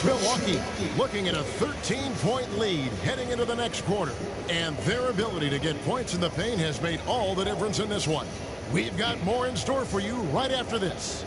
Milwaukee looking at a 13-point lead heading into the next quarter. And their ability to get points in the paint has made all the difference in this one. We've got more in store for you right after this.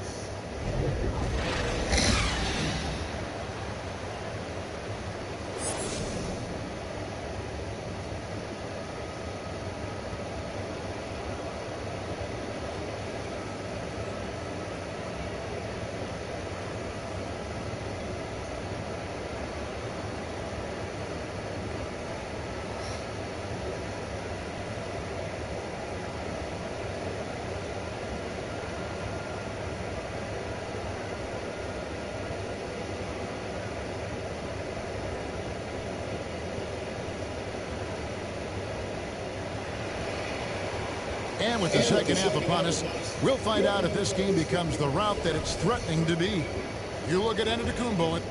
And with the second half upon us, we'll find out if this game becomes the route that it's threatening to be. You look at Antetokounmpo.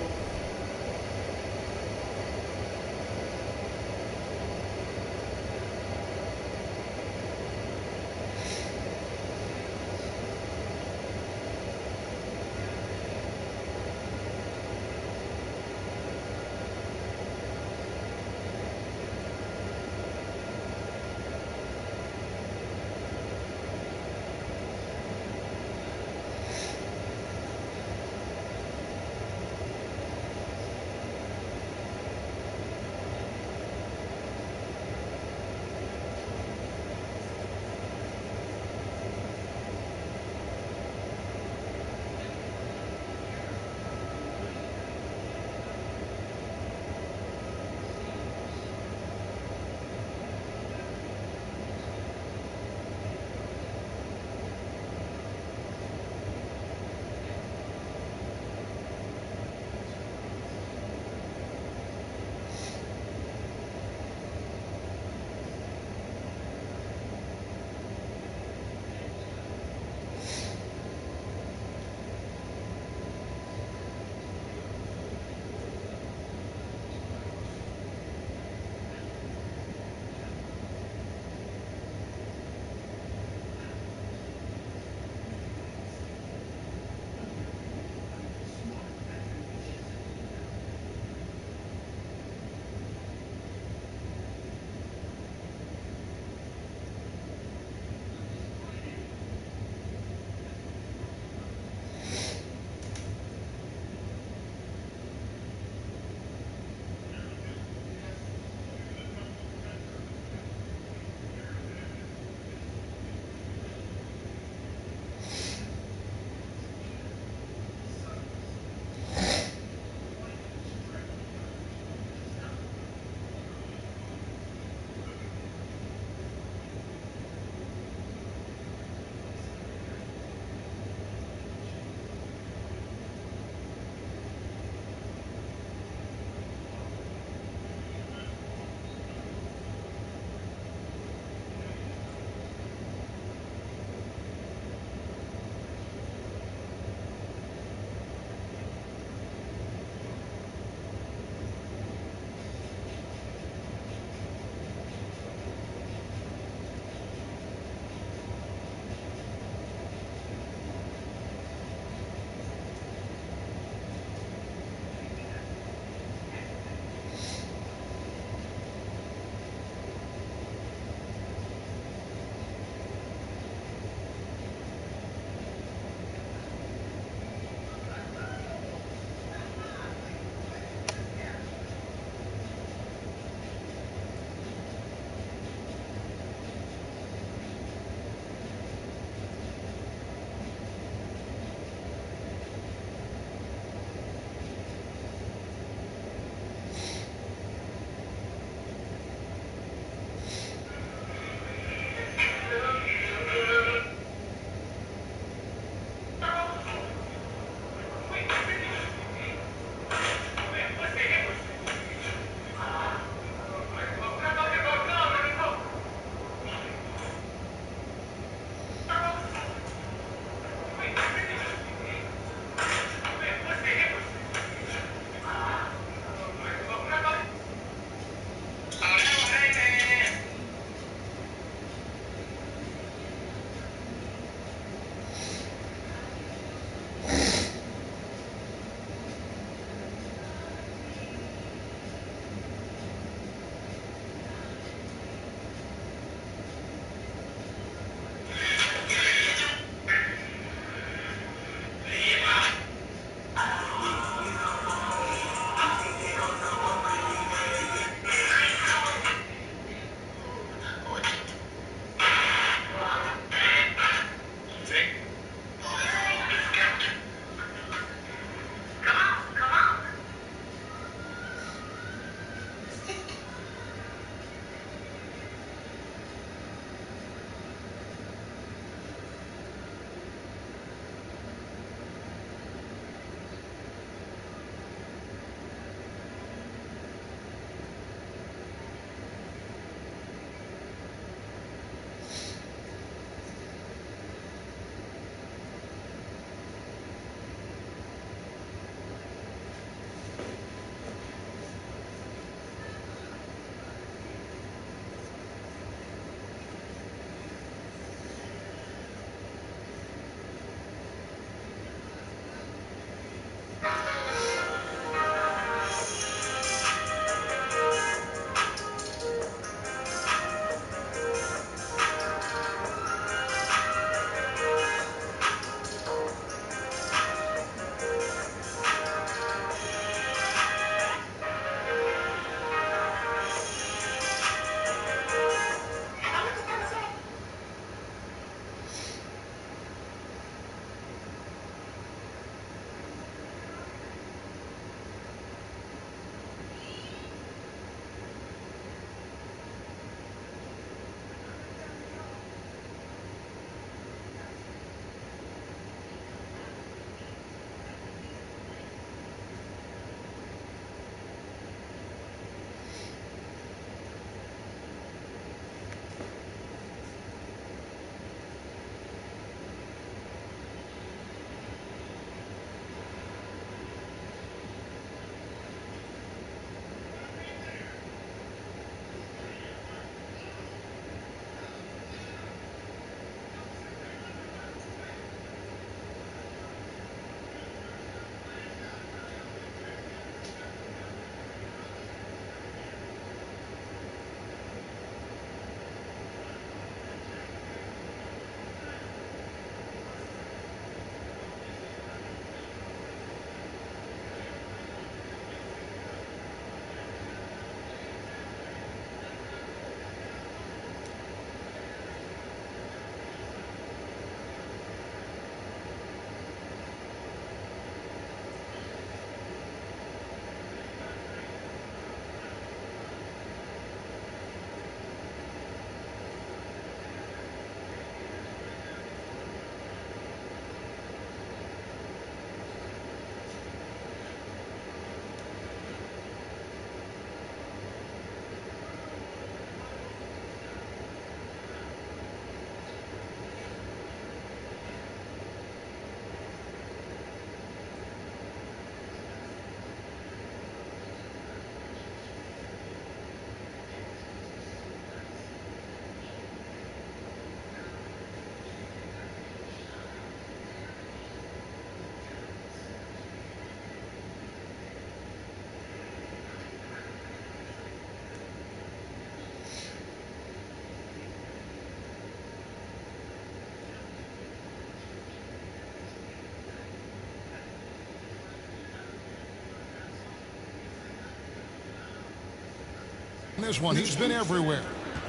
In this one, he's been everywhere.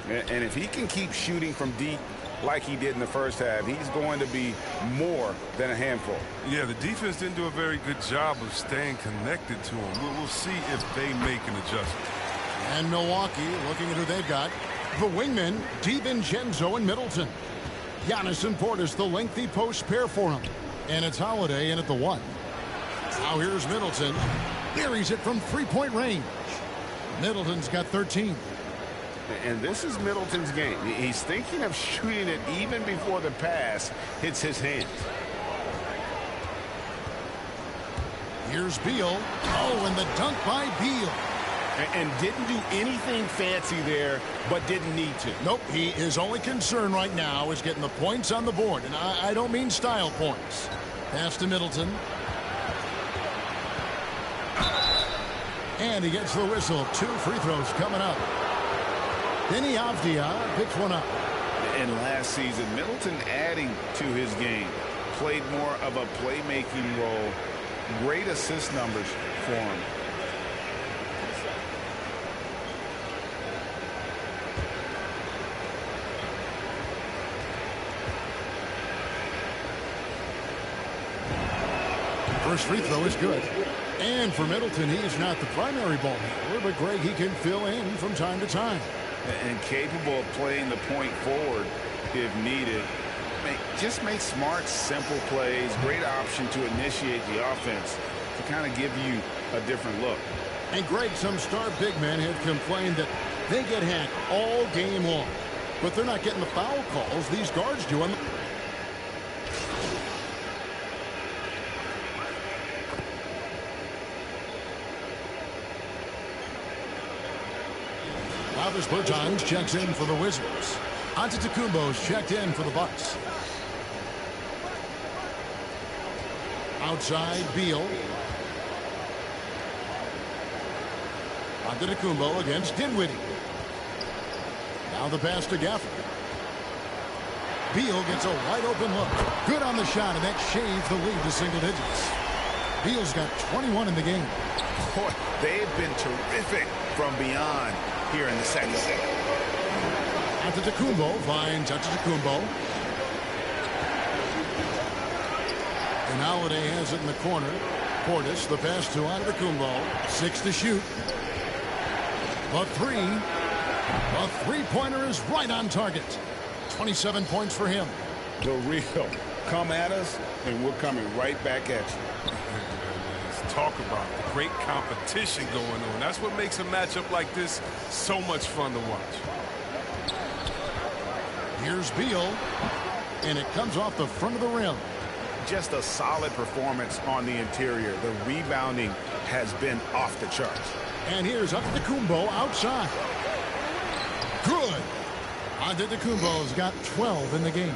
And if he can keep shooting from deep like he did in the first half, he's going to be more than a handful. Yeah, the defense didn't do a very good job of staying connected to him. We'll see if they make an adjustment. And Milwaukee, looking at who they've got. The wingmen, DiVincenzo and Middleton. Giannis and Portis, the lengthy post pair for him. And it's Holiday in at the 1. Now here's Middleton. Buries it from three-point range. Middleton's got 13. And this is Middleton's game. He's thinking of shooting it even before the pass hits his hands. Here's Beal. Oh, and the dunk by Beal. And didn't do anything fancy there, but didn't need to. Nope, his only concern right now is getting the points on the board. And I don't mean style points. Pass to Middleton. And he gets the whistle. 2 free throws coming up. Denny Avdia picks one up. And last season, Middleton adding to his game. Played more of a playmaking role. Great assist numbers for him. First free throw is good. And for Middleton, he is not the primary ball handler, but Greg, he can fill in from time to time. And capable of playing the point forward if needed. Just make smart, simple plays. Great option to initiate the offense to kind of give you a different look. And Greg, some star big men have complained that they get hacked all game long. But they're not getting the foul calls these guards do on the... Davis Bertans checks in for the Wizards. Antetokounmpo's checked in for the Bucks. Outside, Beal. Antetokounmpo against Dinwiddie. Now the pass to Gafford. Beal gets a wide open look. Good on the shot, and that shaves the lead to single digits. Beal's got 21 in the game. Boy, they've been terrific from beyond here in the second. Antetokounmpo finds Antetokounmpo. And Holiday has it in the corner. Portis, the pass to Antetokounmpo. 6 to shoot. The three-pointer is right on target. 27 points for him. The real. Come at us, and we're coming right back at you. Let's talk about the great competition going on. That's what makes a matchup like this so much fun to watch. Here's Beal, and it comes off the front of the rim. Just a solid performance on the interior. The rebounding has been off the charts. And here's Antetokounmpo outside. Good. Antetokounmpo's got 12 in the game.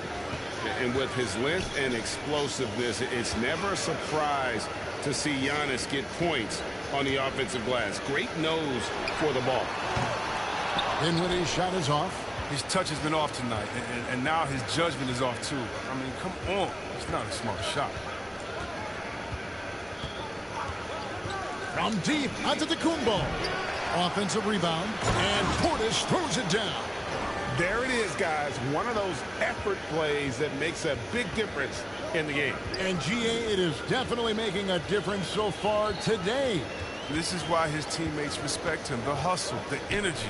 And with his length and explosiveness, it's never a surprise to see Giannis get points on the offensive glass. Great nose for the ball. Dinwiddie's shot is off. His touch has been off tonight, and now his judgment is off too. I mean, come on. It's not a smart shot. From deep, Antetokounmpo. Offensive rebound, and Portis throws it down. There it is, guys. One of those effort plays that makes a big difference in the game. And GA, it is definitely making a difference so far today. This is why his teammates respect him. The hustle, the energy.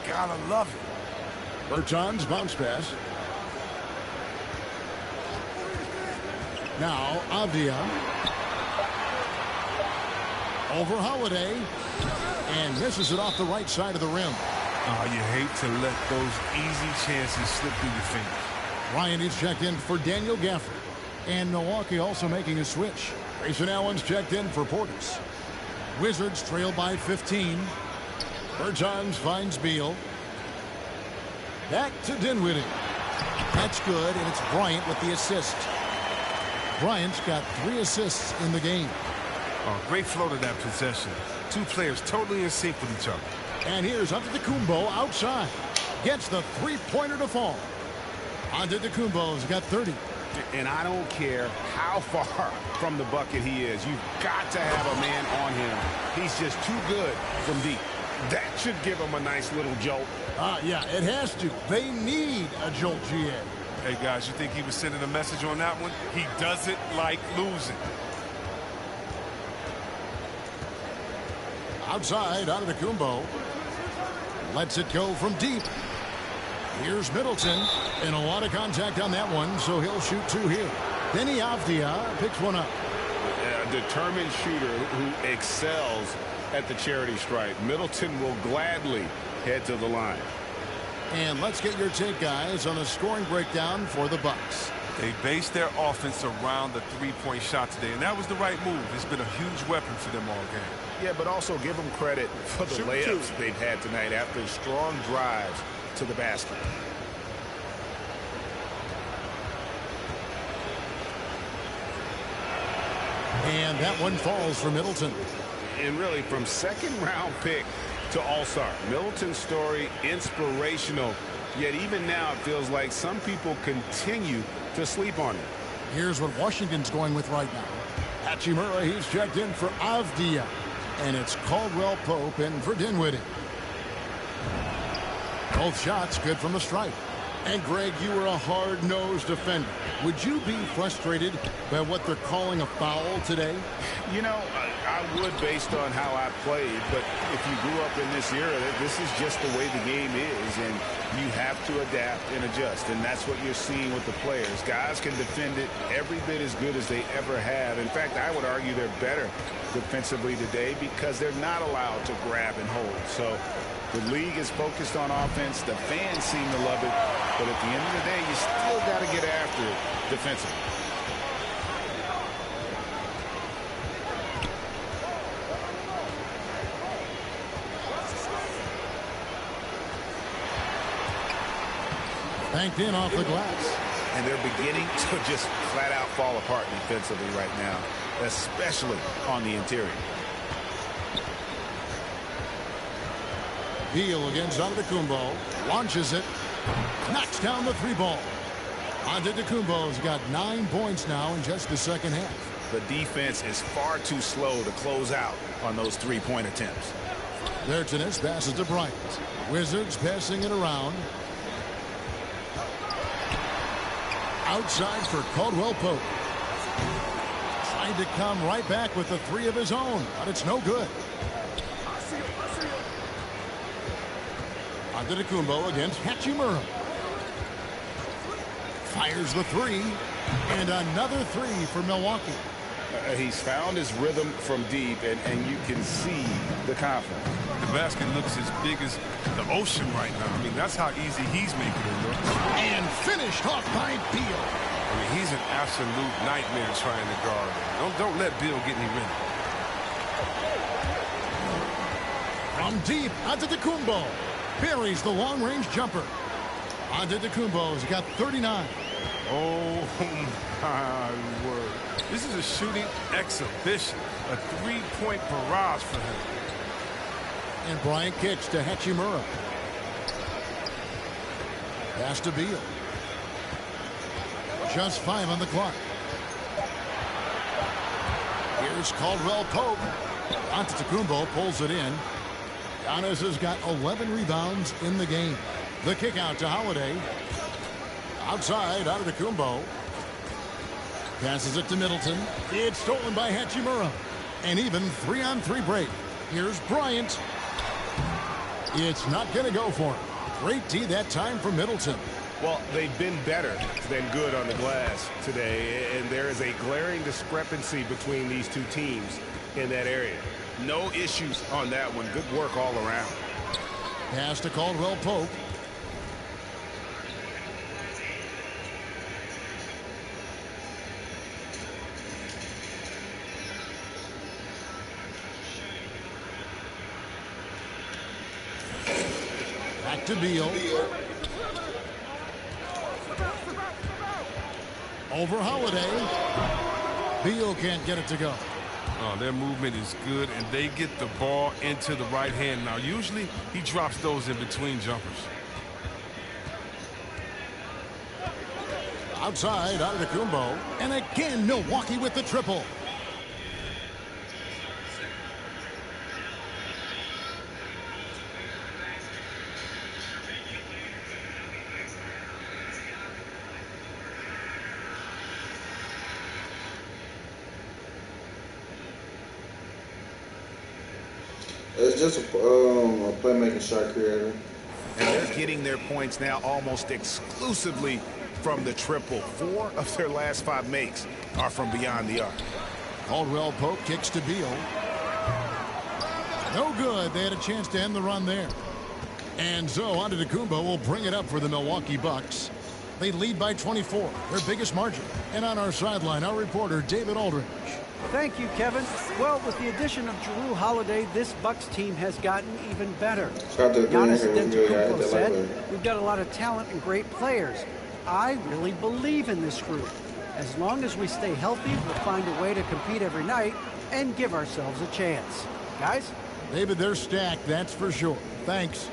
Gotta love it. Bertans bounce pass. Now, Avdia. Over Holiday. And misses it off the right side of the rim. Oh, you hate to let those easy chances slip through your fingers. Ryan is checked in for Daniel Gafford. And Milwaukee also making a switch. Grayson Allen's checked in for Portis. Wizards trail by 15. Bertans finds Beal. Back to Dinwiddie. That's good, and it's Bryant with the assist. Bryant's got 3 assists in the game. Oh, great flow to that possession. Two players totally in sync with each other. And here's Antetokounmpo outside. Gets the three-pointer to fall. Antetokounmpo's got 30. And I don't care how far from the bucket he is. You've got to have a man on him. He's just too good from deep. That should give them a nice little jolt. Yeah, it has to. They need a jolt, GA. Hey, guys, you think he was sending a message on that one? He doesn't like losing. Outside, Antetokounmpo. Lets it go from deep. Here's Middleton. And a lot of contact on that one, so he'll shoot two here. Denny Avdia picks one up. A determined shooter who excels at the charity stripe. Middleton will gladly head to the line. And let's get your take, guys, on the scoring breakdown for the Bucks. They based their offense around the three-point shot today, and that was the right move. It's been a huge weapon for them all game. Yeah, but also give them credit for the layups they've had tonight after strong drives to the basket. And that one falls for Middleton. And really, from second-round pick to all-star, Middleton's story inspirational. Yet even now, it feels like some people continue to sleep on him. Here's what Washington's going with right now. Hachimura, he's checked in for Avdia. And it's Caldwell Pope in for Dinwiddie. Both shots good from the stripe. And, Greg, you were a hard-nosed defender. Would you be frustrated by what they're calling a foul today? You know, I would based on how I played, but if you grew up in this era, this is just the way the game is, and you have to adapt and adjust, and that's what you're seeing with the players. Guys can defend it every bit as good as they ever have. In fact, I would argue they're better defensively today because they're not allowed to grab and hold. So the league is focused on offense. The fans seem to love it. But at the end of the day, you still got to get after it defensively. Banked in off the glass. And they're beginning to just flat out fall apart defensively right now, especially on the interior. Beal against Antetokounmpo. Launches it. Knocks down the three ball. Antetokounmpo's got 9 points now in just the second half. The defense is far too slow to close out on those three-point attempts. Vertinus passes to Bryant. Wizards passing it around. Outside for Caldwell Pope. Trying to come right back with the three of his own, but it's no good. Antetokounmpo against Hachimura. Fires the three. And another three for Milwaukee. He's found his rhythm from deep, and you can see the confidence. The basket looks as big as the ocean right now. I mean, that's how easy he's making it look. And finished off by Beal. I mean, he's an absolute nightmare trying to guard him. Don't let Beal get any rhythm. From deep, Antetokounmpo buries the long-range jumper. Antetokounmpo's got 39. Oh, my word. This is a shooting exhibition. A three-point barrage for him. And Bryant kicks to Hachimura. Pass to Beal. Just 5 on the clock. Here's Caldwell Pope. Antetokounmpo pulls it in. Giannis has got 11 rebounds in the game. The kick out to Holiday. Outside, Antetokounmpo. Passes it to Middleton. It's stolen by Hachimura. And even 3-on-3 break. Here's Bryant. It's not going to go for him. Great D that time for Middleton. Well, they've been better than good on the glass today, and there is a glaring discrepancy between these two teams in that area. No issues on that one. Good work all around. Pass to Caldwell Pope. Back to Beal. Over Holiday. Beal can't get it to go. Oh, their movement is good, and they get the ball into the right hand. Now, usually he drops those in between jumpers. Outside, Antetokounmpo. And again, Milwaukee with the triple. It's just a playmaking shot creator. And they're getting their points now almost exclusively from the triple. 4 of their last 5 makes are from beyond the arc. Caldwell Pope kicks to Beal. No good. They had a chance to end the run there. And so Antetokounmpo will bring it up for the Milwaukee Bucks. They lead by 24, their biggest margin. And on our sideline, our reporter, David Aldridge. Thank you, Kevin. Well, with the addition of Jrue Holiday, this Bucks team has gotten even better. Giannis Antetokounmpo said, "We've got a lot of talent and great players. I really believe in this group. As long as we stay healthy, we'll find a way to compete every night and give ourselves a chance." Guys? David, they're stacked, that's for sure. Thanks.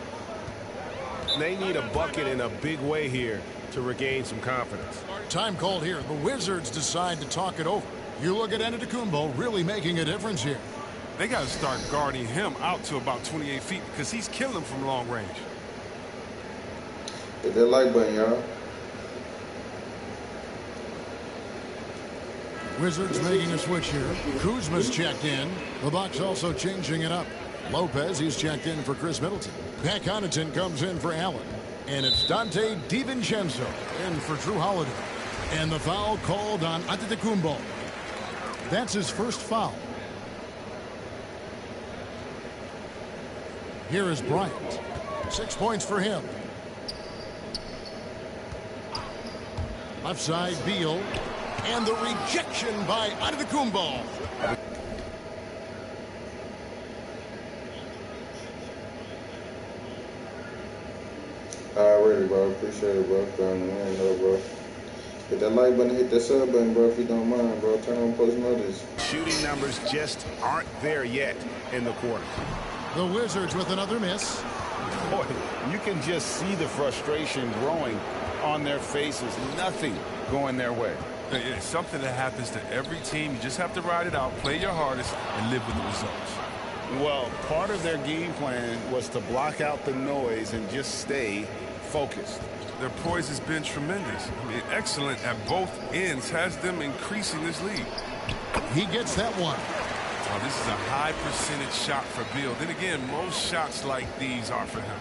They need a bucket in a big way here to regain some confidence. Time called here. The Wizards decide to talk it over. You look at Antetokounmpo really making a difference here. They got to start guarding him out to about 28 feet because he's killing from long range. Hit that like button, y'all. Wizards making a switch here. Kuzma's checked in. The Bucks also changing it up. Lopez, he's checked in for Chris Middleton. Pat Connaughton comes in for Allen. And it's Dante DiVincenzo in for Jrue Holiday. And the foul called on Antetokounmpo. That's his first foul. Here is Bryant. 6 points for him. Left side, Beal. And the rejection by Antetokounmpo. Alrighty, bro. Appreciate it, bro. Bro. Hit that like button, hit that sub button, bro, if you don't mind, bro. Turn on post notice. Shooting numbers just aren't there yet in the quarter. The Wizards with another miss. Boy, you can just see the frustration growing on their faces. Nothing going their way. It's something that happens to every team. You just have to ride it out, play your hardest, and live with the results. Well, part of their game plan was to block out the noise and just stay focused. Their poise has been tremendous. I mean, excellent at both ends, has them increasing this lead. He gets that one. Oh, this is a high percentage shot for Beal. Then again, most shots like these are for him.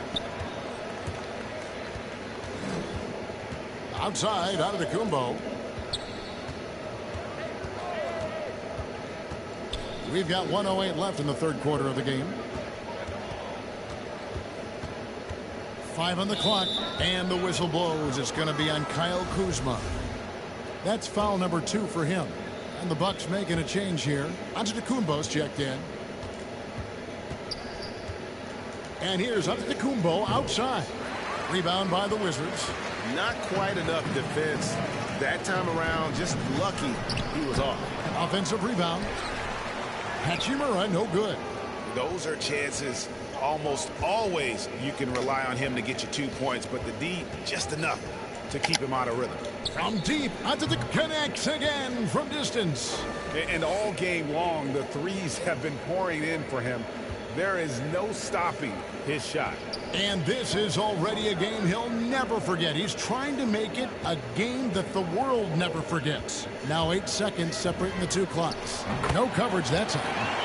Outside, Antetokounmpo. We've got 1:08 left in the third quarter of the game. 5 on the clock, and the whistle blows. It's going to be on Kyle Kuzma. That's foul number 2 for him. And the Bucks making a change here. Antetokounmpo's checked in. And here's Antetokounmpo outside. Rebound by the Wizards. Not quite enough defense that time around. Just lucky he was off. Offensive rebound. Hachimura, no good. Those are chances almost always you can rely on him to get you 2 points, but the D just enough to keep him out of rhythm. From deep, Antetokounmpo connects again from distance. And all game long, the threes have been pouring in for him. There is no stopping his shot. And this is already a game he'll never forget. He's trying to make it a game that the world never forgets. Now 8 seconds separating the 2 clocks. No coverage that time.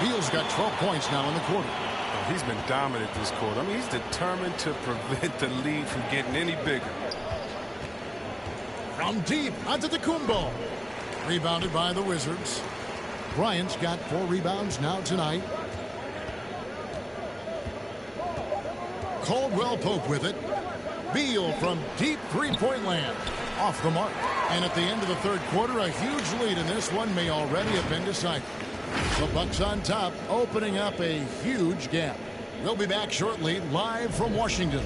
Beal's got 12 points now in the quarter. Oh, he's been dominant this quarter. I mean, he's determined to prevent the lead from getting any bigger. From deep, Antetokounmpo. Rebounded by the Wizards. Bryant's got 4 rebounds now tonight. Caldwell Pope with it. Beal from deep three-point land. Off the mark. And at the end of the third quarter, a huge lead in this one may already have been decided. The Bucks on top, opening up a huge gap. We'll be back shortly, live from Washington.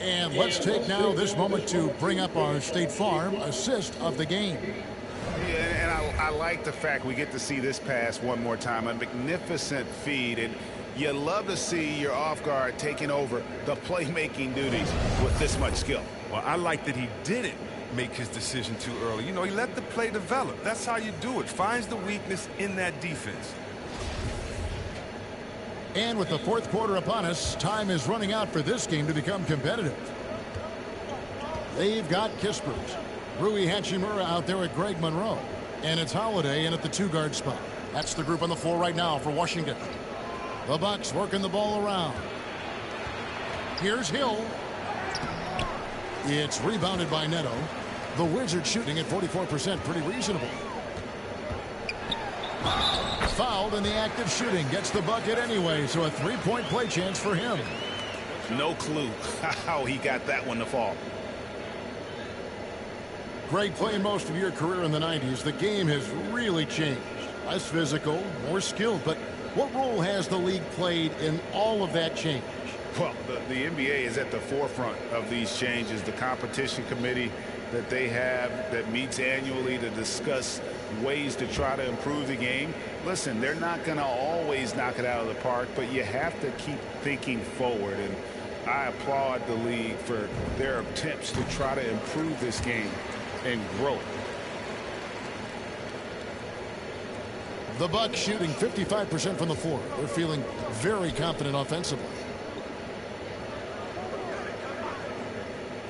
And let's take now this moment to bring up our State Farm assist of the game. Yeah, and I like the fact we get to see this pass one more time. A magnificent feed, and you love to see your off guard taking over the playmaking duties with this much skill. Well, I like that he did it make his decision too early. You know, he let the play develop. That's how you do it. Finds the weakness in that defense. And with the fourth quarter upon us, time is running out for this game to become competitive. They've got Kispert. Rui Hachimura out there with Greg Monroe. And it's Holiday in at the two-guard spot. That's the group on the floor right now for Washington. The Bucks working the ball around. Here's Hill. It's rebounded by Neto. The Wizards shooting at 44%, pretty reasonable. Fouled in the act of shooting. Gets the bucket anyway, so a three-point play chance for him. No clue how he got that one to fall. Greg, playing most of your career in the 90s, the game has really changed. Less physical, more skilled, but what role has the league played in all of that change? Well, the NBA is at the forefront of these changes. The competition committee that they have that meets annually to discuss ways to try to improve the game. Listen, they're not going to always knock it out of the park, but you have to keep thinking forward. And I applaud the league for their attempts to try to improve this game and grow. The Bucks shooting 55% from the floor. They're feeling very confident offensively.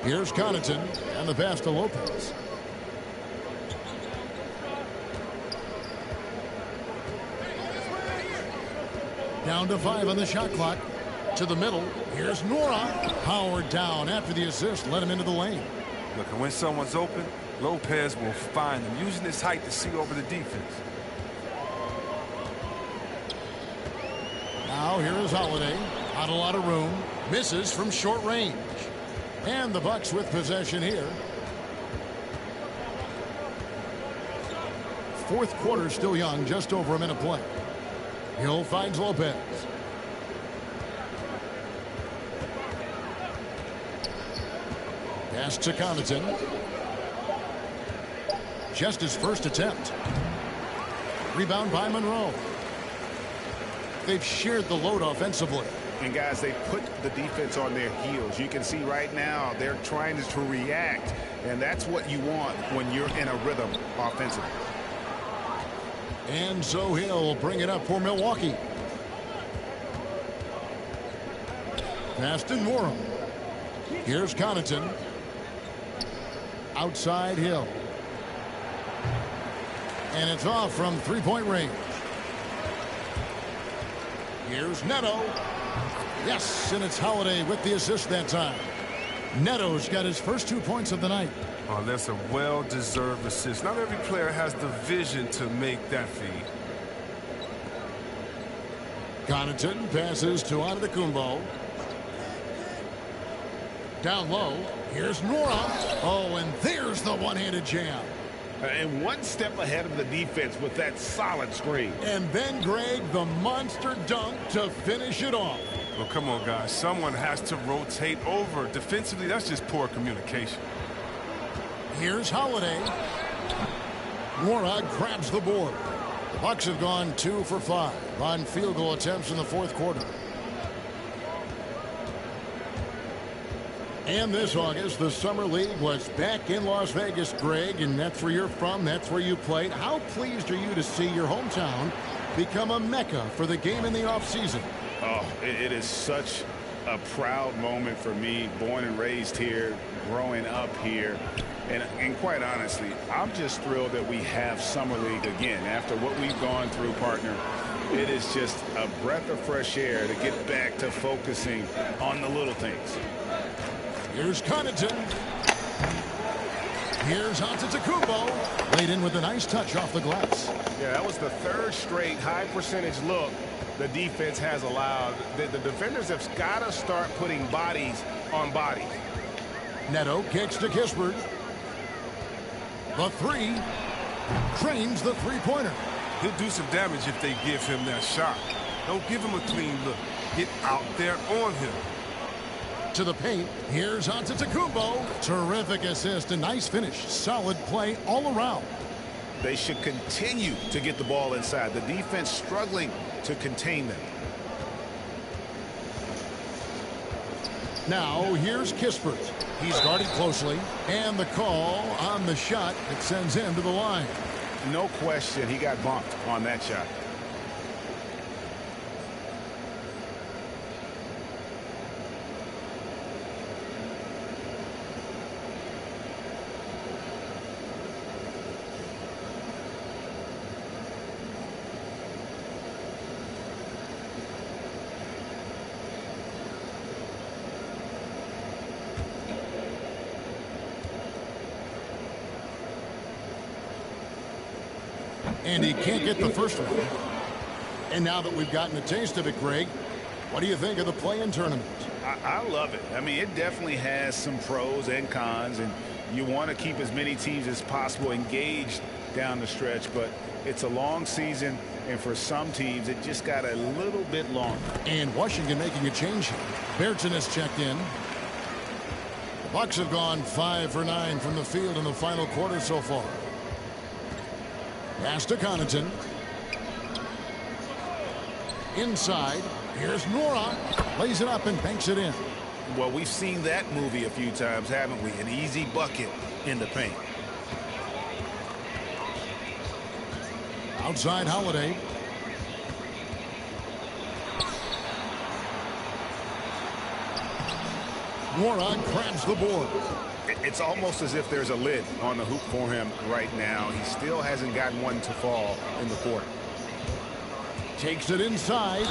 Here's Connaughton and the pass to Lopez. Down to 5 on the shot clock. To the middle. Here's Nora. Howard down after the assist. Let him into the lane. Look, when someone's open, Lopez will find them, using his height to see over the defense. Now here is Holiday. Not a lot of room. Misses from short range. And the Bucks with possession here. Fourth quarter still young, just over a minute play. Hill finds Lopez. Pass to Connaughton. Just his first attempt. Rebound by Monroe. They've shared the load offensively. And guys, they put the defense on their heels. You can see right now they're trying to react, and that's what you want when you're in a rhythm offensively. And so he'll bring it up for Milwaukee. Pass to Morum. Here's Connaughton. Outside Hill. And it's off from three-point range. Here's Neto. Yes, and it's Holiday with the assist that time. Neto's got his first 2 points of the night. Oh, that's a well-deserved assist. Not every player has the vision to make that feed. Connaughton passes to Antetokounmpo. Down low. Here's Nora. Oh, and there's the one-handed jam. And one step ahead of the defense with that solid screen. And then, Greg, the monster dunk to finish it off. Well, come on, guys. Someone has to rotate over. Defensively, that's just poor communication. Here's Holiday. Nora grabs the board. The Bucks have gone 2 for 5 on field goal attempts in the fourth quarter. And this August, the Summer League was back in Las Vegas, Greg, and that's where you're from, that's where you played. How pleased are you to see your hometown become a mecca for the game in the offseason? Oh, it is such a proud moment for me, born and raised here, growing up here. And quite honestly, I'm just thrilled that we have Summer League again. After what we've gone through, partner, it is just a breath of fresh air to get back to focusing on the little things. Here's Connaughton. Here's Antetokounmpo. Laid in with a nice touch off the glass. Yeah, that was the third straight high percentage look the defense has allowed. The defenders have got to start putting bodies on bodies. Neto kicks to Kispert. The three. Trains the three-pointer. He'll do some damage if they give him that shot. Don't give him a clean look. Get out there on him. To the paint. Here's Antetokounmpo. Terrific assist. A nice finish. Solid play all around. They should continue to get the ball inside. The defense struggling to contain them. Now, here's Kispert. He's guarded closely. And the call on the shot that sends him to the line. No question, he got bumped on that shot. And he can't get the first one. And now that we've gotten a taste of it, Greg, what do you think of the play-in tournament? I love it. I mean, it definitely has some pros and cons, and you want to keep as many teams as possible engaged down the stretch, but it's a long season, and for some teams, it just got a little bit longer. And Washington making a change here. Bergson has checked in. The Bucks have gone 5 for 9 from the field in the final quarter so far. Pass to Connaughton. Inside. Here's Nora. Lays it up and banks it in. Well, we've seen that movie a few times, haven't we? An easy bucket in the paint. Outside Holiday. Nora grabs the board. It's almost as if there's a lid on the hoop for him right now. He still hasn't gotten one to fall in the quarter. Takes it inside.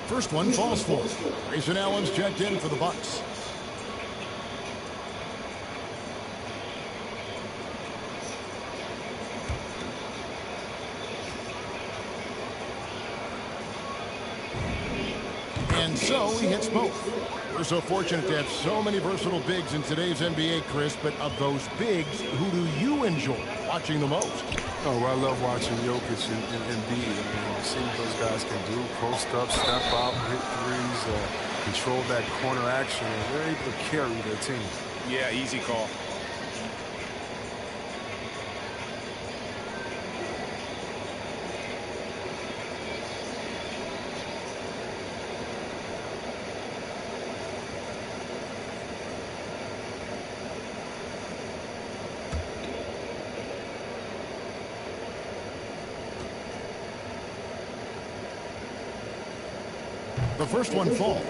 First one falls for. Grayson Allen's checked in for the Bucks. And so he hits both. We're so fortunate to have so many versatile bigs in today's NBA, Chris, but of those bigs, who do you enjoy watching the most? Oh, well, I love watching Jokic and Embiid. I mean, see what those guys can do. Post up, step out, hit threes, control that corner action. They're able to carry their team. Yeah, easy call. The first one falls.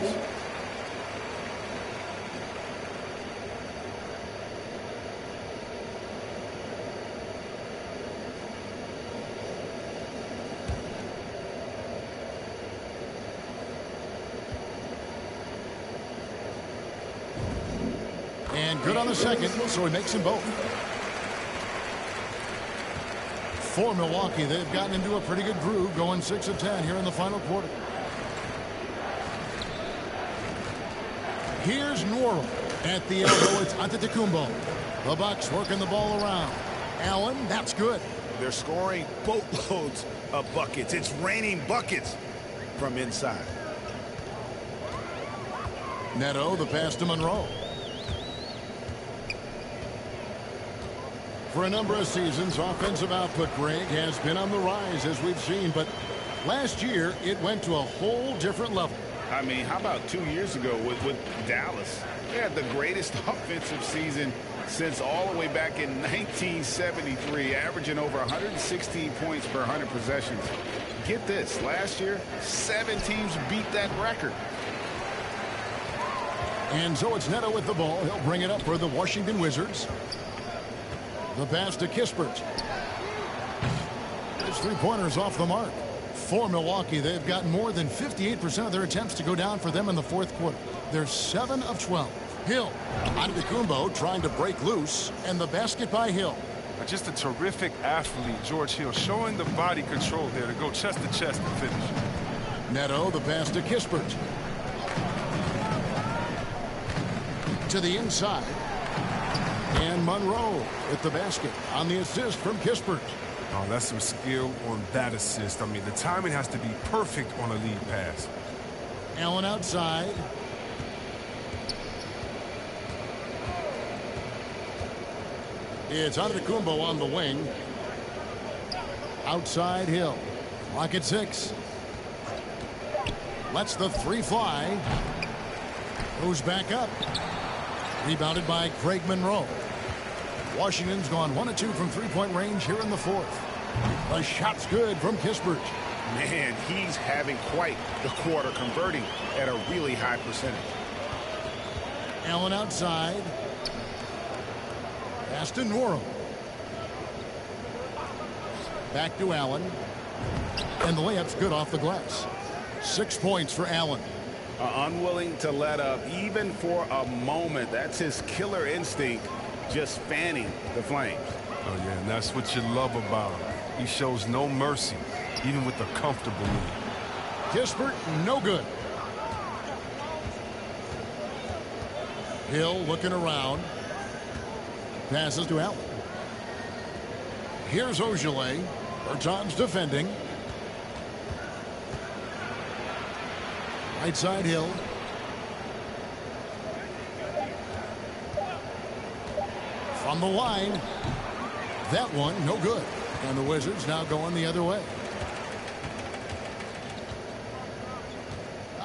And good on the second, so he makes them both. For Milwaukee, they've gotten into a pretty good groove, going 6 of 10 here in the final quarter. Here's Nora. At the elbow, it's Antetokounmpo. The Bucks working the ball around. Allen, that's good. They're scoring boatloads of buckets. It's raining buckets from inside. Neto, the pass to Monroe. For a number of seasons, offensive output, Greg, has been on the rise, as we've seen, but last year it went to a whole different level. I mean, how about 2 years ago with Dallas? They had the greatest offensive season since all the way back in 1973, averaging over 116 points per 100 possessions. Get this, last year, 7 teams beat that record. And so it's Neto with the ball. He'll bring it up for the Washington Wizards. The pass to Kispert. His three-pointers off the mark. For Milwaukee, they've gotten more than 58% of their attempts to go down for them in the fourth quarter. They're 7 of 12. Hill, Antetokounmpo trying to break loose, and the basket by Hill. Just a terrific athlete, George Hill, showing the body control there to go chest to chest and finish. Neto, the pass to Kispert. To the inside. And Monroe at the basket on the assist from Kispert. Oh, that's some skill on that assist. I mean, the timing has to be perfect on a lead pass. Allen outside. It's Antetokounmpo on the wing. Outside Hill. Clock at 6. Lets the three fly. Goes back up. Rebounded by Craig Monroe. Washington's gone 1 of 2 from three-point range here in the fourth. The shot's good from Kispert. Man, he's having quite the quarter, converting at a really high percentage. Allen outside. Pass to Noro. Back to Allen. And the layup's good off the glass. 6 points for Allen. Unwilling to let up even for a moment. That's his killer instinct, just fanning the flames. Oh, yeah, and that's what you love about him. He shows no mercy, even with a comfortable lead. Kispert, no good. Hill looking around. Passes to Allen. Here's Ogilvy. Bertans defending. Right side Hill. From the line. That one, no good. And the Wizards now going the other way.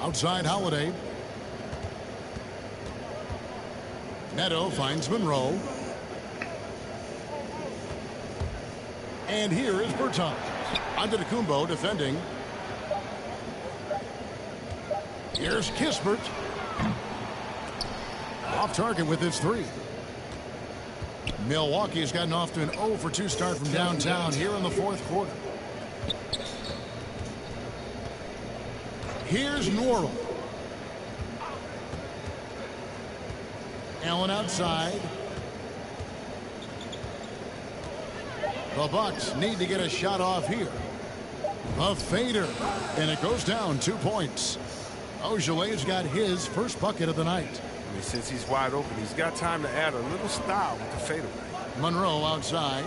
Outside Holiday. Neto finds Monroe. And here is Bertans. Antetokounmpo defending. Here's Kispert. Off target with his three. Milwaukee has gotten off to an 0 for 2 start from downtown here in the fourth quarter. Here's Noro. Allen outside. The Bucks need to get a shot off here. A fader. And it goes down 2 points. Ogilvy's got his first bucket of the night. I mean, since he's wide open, he's got time to add a little style with the fadeaway. Monroe outside.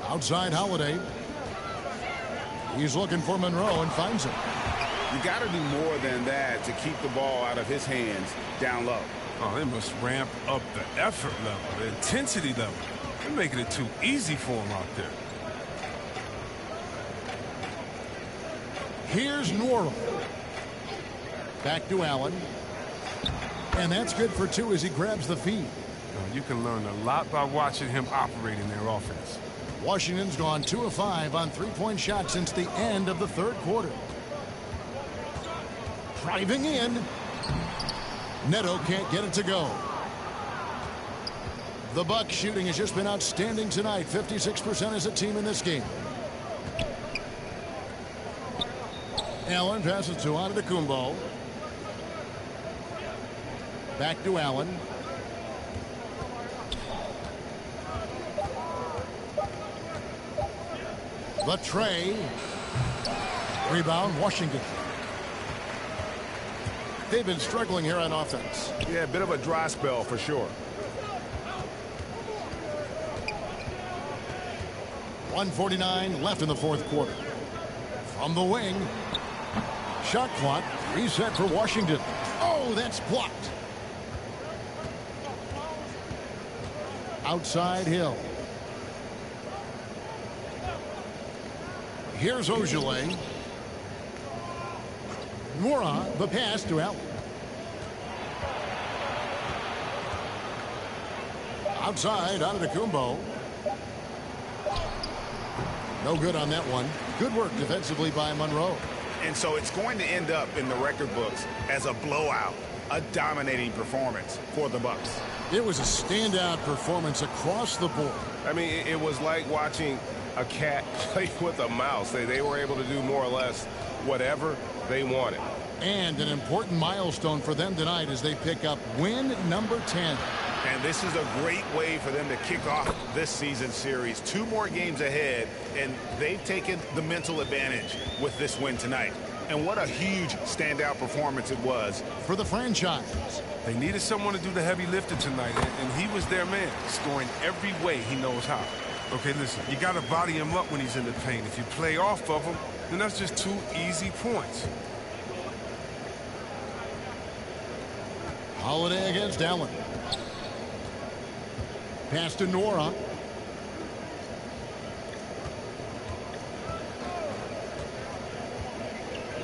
Outside Holiday. He's looking for Monroe and finds him. You got to do more than that to keep the ball out of his hands down low. Oh, they must ramp up the effort level, the intensity level. They're making it too easy for him out there. Here's Noro. Back to Allen. And that's good for 2 as he grabs the feed. You can learn a lot by watching him operate in their offense. Washington's gone 2 of 5 on three-point shots since the end of the third quarter. Driving in. Neto can't get it to go. The Bucks shooting has just been outstanding tonight. 56% as a team in this game. Allen passes to Antetokounmpo. Back to Allen. The tray. Rebound, Washington. They've been struggling here on offense. Yeah, a bit of a dry spell for sure. 1:49 left in the fourth quarter. From the wing. Shot clock reset for Washington. Oh, that's blocked. Outside Hill. Here's Ogilvy. Nora, the pass to Allen. Outside, Antetokounmpo. No good on that one. Good work defensively by Monroe. And so it's going to end up in the record books as a blowout, a dominating performance for the Bucks. It was a standout performance across the board. I mean, it was like watching a cat play with a mouse. They were able to do more or less whatever they wanted. And an important milestone for them tonight as they pick up win number 10. And this is a great way for them to kick off this season series. 2 more games ahead, and they've taken the mental advantage with this win tonight. And what a huge standout performance it was for the franchise. They needed someone to do the heavy lifting tonight, and he was their man, scoring every way he knows how. Okay, listen, you got to body him up when he's in the paint. If you play off of him, then that's just 2 easy points. Holiday against Allen. Pass to Nora.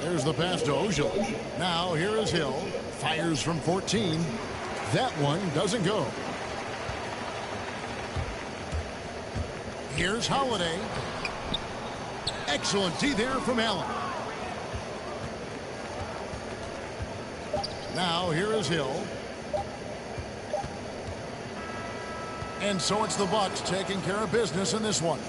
There's the pass to Ojala. Now here is Hill. Fires from 14. That one doesn't go. Here's Holiday. Excellent D there from Allen. Now here is Hill. And so it's the Bucks taking care of business in this one.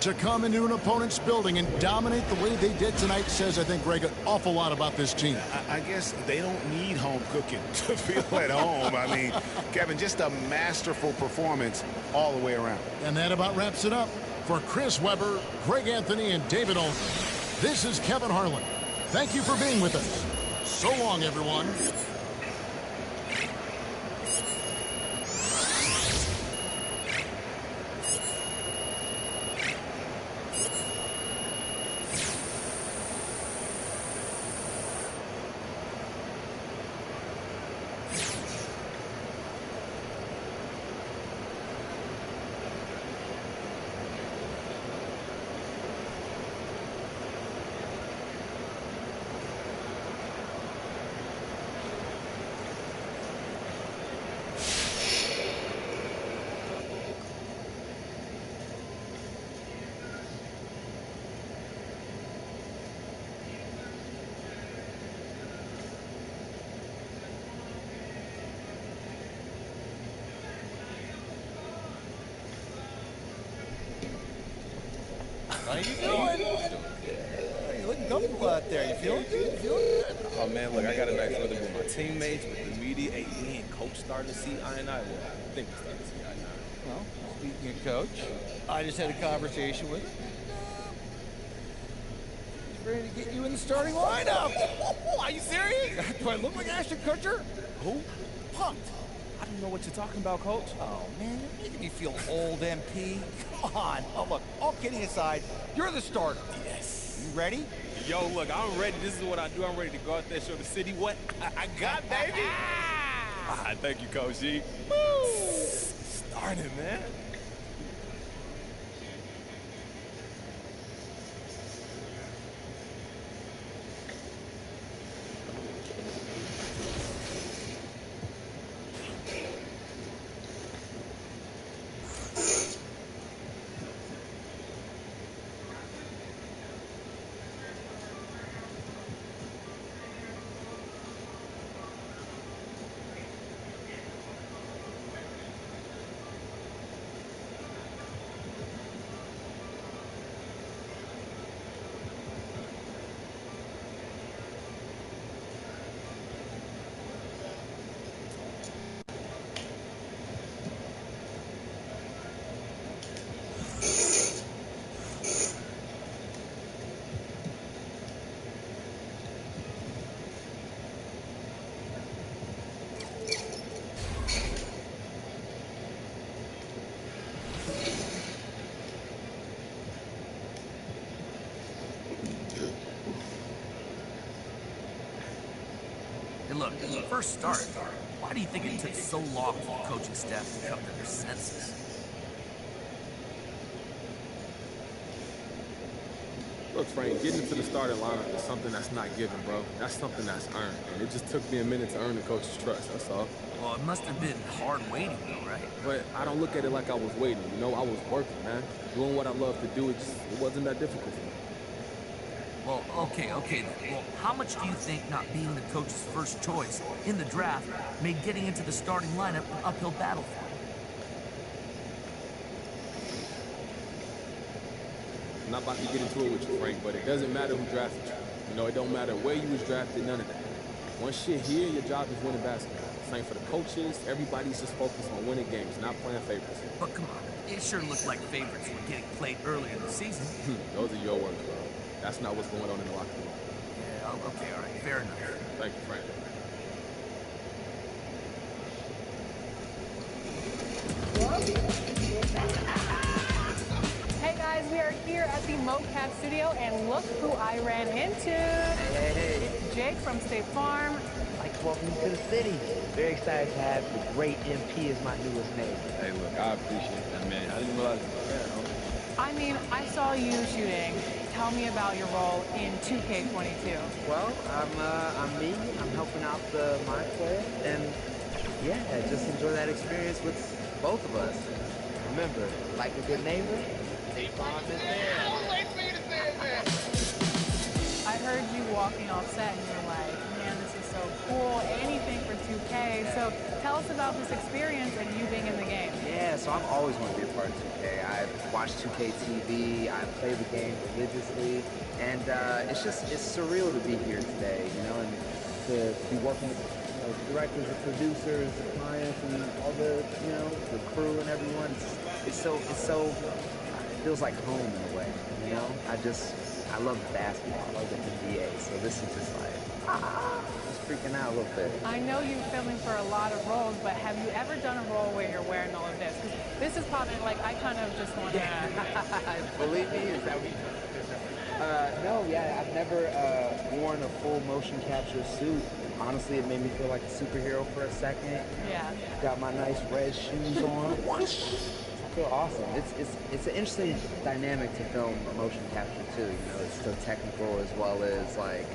To come into an opponent's building and dominate the way they did tonight says, I think, Greg, an awful lot about this team. I guess they don't need home cooking to feel at home. I mean, Kevin, just a masterful performance all the way around. And that about wraps it up. For Chris Webber, Greg Anthony, and David Olson, this is Kevin Harlan. Thank you for being with us. So long, everyone. How you doing? You're looking comfortable out there. You feeling good? You feeling good? Oh, man, look, I got a nice rhythm with my teammates, with the media. Hey, me and Coach starting to see eye and eye. Well, I think we're starting to see eye and eye. Well, speaking of Coach, I just had a conversation with him. He's ready to get you in the starting lineup. Are you serious? Do I look like Ashton Kutcher? Who? Punked. I don't know what you're talking about, Coach. Oh, man, you're making me feel old, MP. Come on. Oh, look, all kidding aside, you're the starter. Yes. You ready? Yo, look, I'm ready. This is what I do. I'm ready to go out there, show the city what I got, baby. Thank you, Coach G. Woo! Starting, man. Look, first start, why do you think it took so long for the coaching staff to come to their senses? Look, Frank, getting into the starting lineup is something that's not given, bro. That's something that's earned. And it just took me a minute to earn the coach's trust, that's all. Well, it must have been hard waiting, though, right? But I don't look at it like I was waiting. You know, I was working, man. Doing what I love to do, it wasn't that difficult for me. Well, okay then. Well, how much do you think not being the coach's first choice in the draft made getting into the starting lineup an uphill battle for him? I'm not about to get into it with you, Frank, but it doesn't matter who drafted you. You know, it don't matter where you was drafted, none of that. Once you're here, your job is winning basketball. Same for the coaches. Everybody's just focused on winning games, not playing favorites. But come on, it sure looked like favorites were getting played earlier in the season. Those are your words, bro. That's not what's going on in the locker room. Yeah, Oh, okay, all right, fair enough. Thank you, Frank. Hey guys, we are here at the MoCap studio, and look who I ran into. Hey. It's Jake from State Farm. I'd like to welcome you to the city. Very excited to have the great MP as my newest neighbor. Hey, look, I appreciate that, man. I didn't realize I mean, I saw you shooting. Tell me about your role in 2K22. Well, I'm me. I'm helping out the my player, and yeah, just enjoy that experience with both of us. Remember, like a good neighbor, State Farm is there. I heard you walking off set and you're like, man, this is so cool, anything for 2K. So tell us about this experience and you being in the game. Yeah, so I've always wanted to be a part of 2K. I've watched 2K TV, I play the game religiously, and it's surreal to be here today, you know, and to be working with directors and producers and clients and all the, you know, the crew and everyone. It feels like home in a way, you know? I love basketball, I love the NBA, so this is just like, just freaking out a little bit. I know you're filming for a lot of roles, but have you ever done a role where you're wearing all of this? Because this is probably, like, I kind of just want to... Believe me, is that what you no, yeah, I've never worn a full motion capture suit. Honestly, it made me feel like a superhero for a second. Yeah. Got my nice red shoes on. I feel awesome. It's an interesting dynamic to film motion capture too. You know, it's so technical as well as like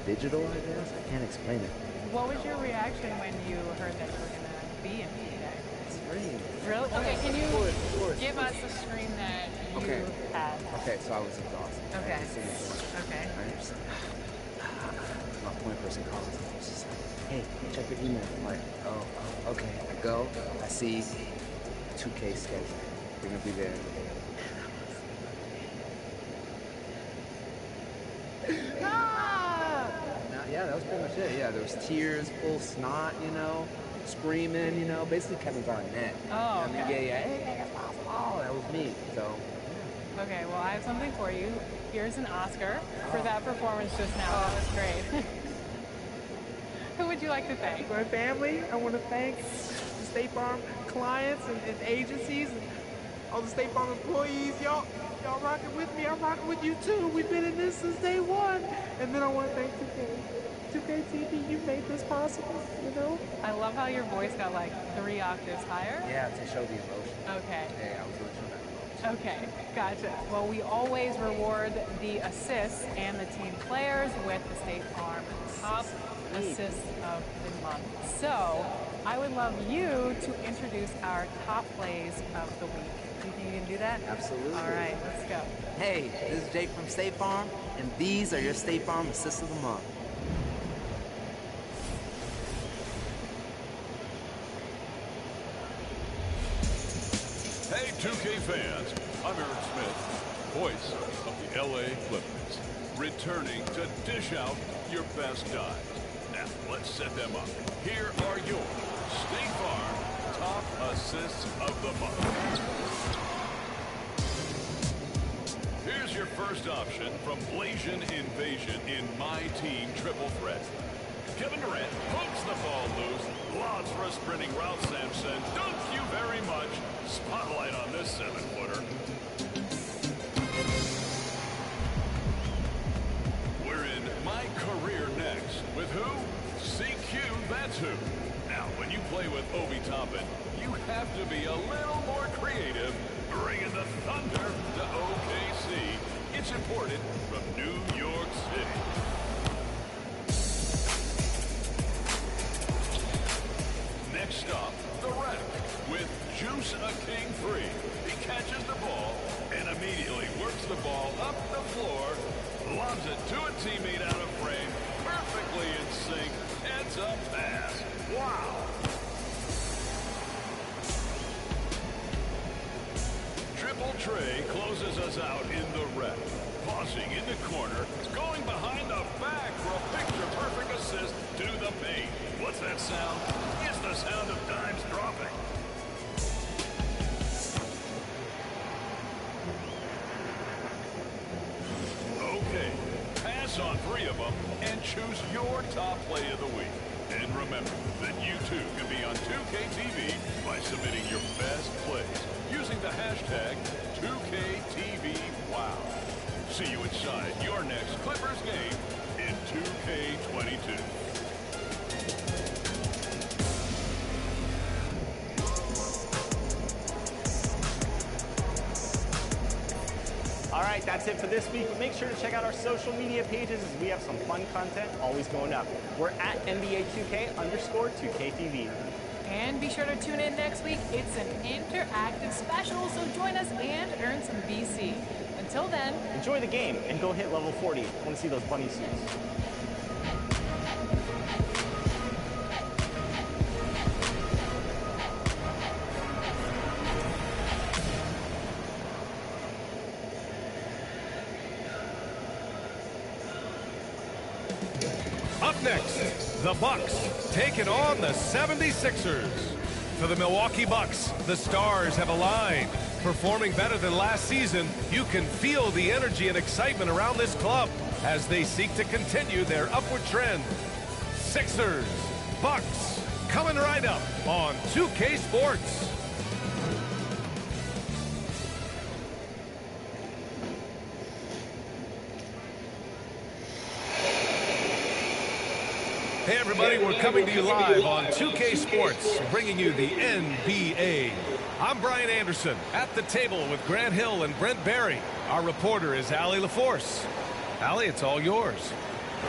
digital, I guess. I can't explain it. What was your reaction when you heard that you were gonna be in PJ? Scream. Really? Okay, can you of course. give us the scream that you had? Okay, so I was exhausted. Okay. Okay. My point person calls me. She's just like, hey, check your email. I'm like, oh, okay. I go, I see 2K schedule. We're gonna be there. Yeah, that was pretty much it. Yeah, there was tears, full snot, you know, screaming, you know, basically Kevin Garnett. Oh, okay. I mean, yeah, anything is possible. That was me, so. Okay, well, I have something for you. Here's an Oscar for that performance just now. That was great. Who would you like to thank? My family. I want to thank the State Farm clients and agencies and all the State Farm employees. Y'all rocking with me. I'm rocking with you too. We've been in this since day one. And then I want to thank 2K TV. You made this possible, you know? I love how your voice got like 3 octaves higher. Yeah, to show the emotion. Okay. Yeah, I was really showing that emotion. Okay, gotcha. Well, we always reward the assists and the team players with the State Farm top assists of the month. So, I would love you to introduce our top plays of the week. Do you think you can do that? Absolutely. All right, let's go. Hey, this is Jake from State Farm, and these are your State Farm assists of the month. Hey, 2K fans, I'm Eric Smith, voice of the LA Clippers, returning to dish out your best dives. Now, let's set them up. Here are your State Farm top assists of the month. Here's your first option from Blasian Invasion in My Team Triple Threat. Kevin Durant pokes the ball loose, lobs for a sprinting Ralph Sampson. Thank you very much. Spotlight on this 7-footer. We're in My Career next. With who? CQ, that's who. Now, when you play with Obi Toppin, you have to be a little more creative, bringing the thunder to OKC. It's imported from New York City. Next up, The Wreck with Juice a King 3. He catches the ball and immediately works the ball up the floor, lobs it to a teammate out of frame, perfectly in sync, heads up pass. Wow! Triple Trey closes us out in The Wreck. Pausing in the corner, going behind the back for a picture-perfect assist to the paint. What's that sound? It's the sound of dimes dropping. Okay, pass guess on 3 of them and choose your top play of the week. And remember that you too can be on 2KTV by submitting your best plays using the hashtag 2KTVWOW. See you inside your next Clippers game in 2K22. All right, that's it for this week. But make sure to check out our social media pages as we have some fun content always going up. We're at NBA2K_2KTV. And be sure to tune in next week. It's an interactive special, so join us and earn some BC. Until then, enjoy the game and go hit level 40. I want to see those bunny suits. Up next, the Bucks taking on the 76ers. For the Milwaukee Bucks, the stars have aligned. Performing better than last season, you can feel the energy and excitement around this club as they seek to continue their upward trend. Sixers, Bucks, coming right up on 2K Sports. Hey everybody, we're coming to you live on 2K Sports, bringing you the NBA. I'm Brian Anderson, at the table with Grant Hill and Brent Barry. Our reporter is Allie LaForce. Allie, it's all yours.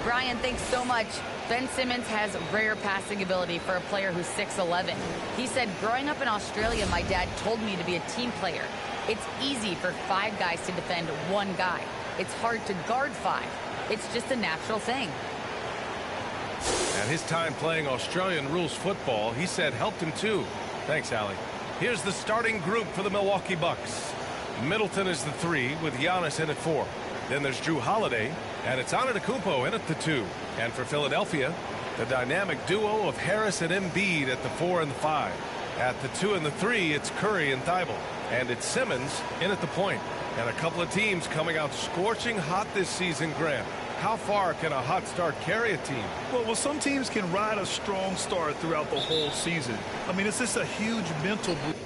Brian, thanks so much. Ben Simmons has rare passing ability for a player who's 6'11". He said, growing up in Australia, my dad told me to be a team player. It's easy for 5 guys to defend 1 guy. It's hard to guard 5. It's just a natural thing. And his time playing Australian rules football, he said, helped him too. Thanks, Allie. Here's the starting group for the Milwaukee Bucks. Middleton is the 3 with Giannis in at 4. Then there's Jrue Holiday, and it's Antetokounmpo in at the 2. And for Philadelphia, the dynamic duo of Harris and Embiid at the 4 and the 5. At the 2 and the 3, it's Curry and Thibault. And it's Simmons in at the point. And a couple of teams coming out scorching hot this season, Grant. How far can a hot start carry a team? Well, some teams can ride a strong start throughout the whole season. I mean, it's just a huge mental boost.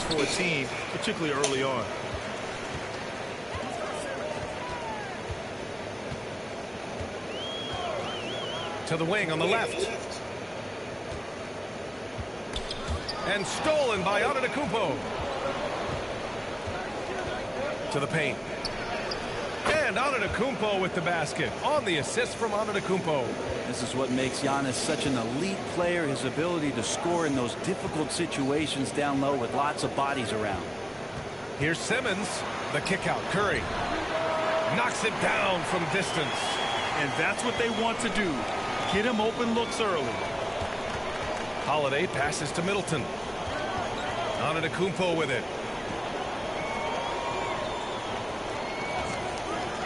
for a team, particularly early on. To the wing on the left. And stolen by Antetokounmpo. To the paint. And Antetokounmpo with the basket on the assist from Antetokounmpo. This is what makes Giannis such an elite player, his ability to score in those difficult situations down low with lots of bodies around. Here's Simmons, the kick out. Curry knocks it down from distance. And that's what they want to do. Get him open looks early. Holiday passes to Middleton. Antetokounmpo with it.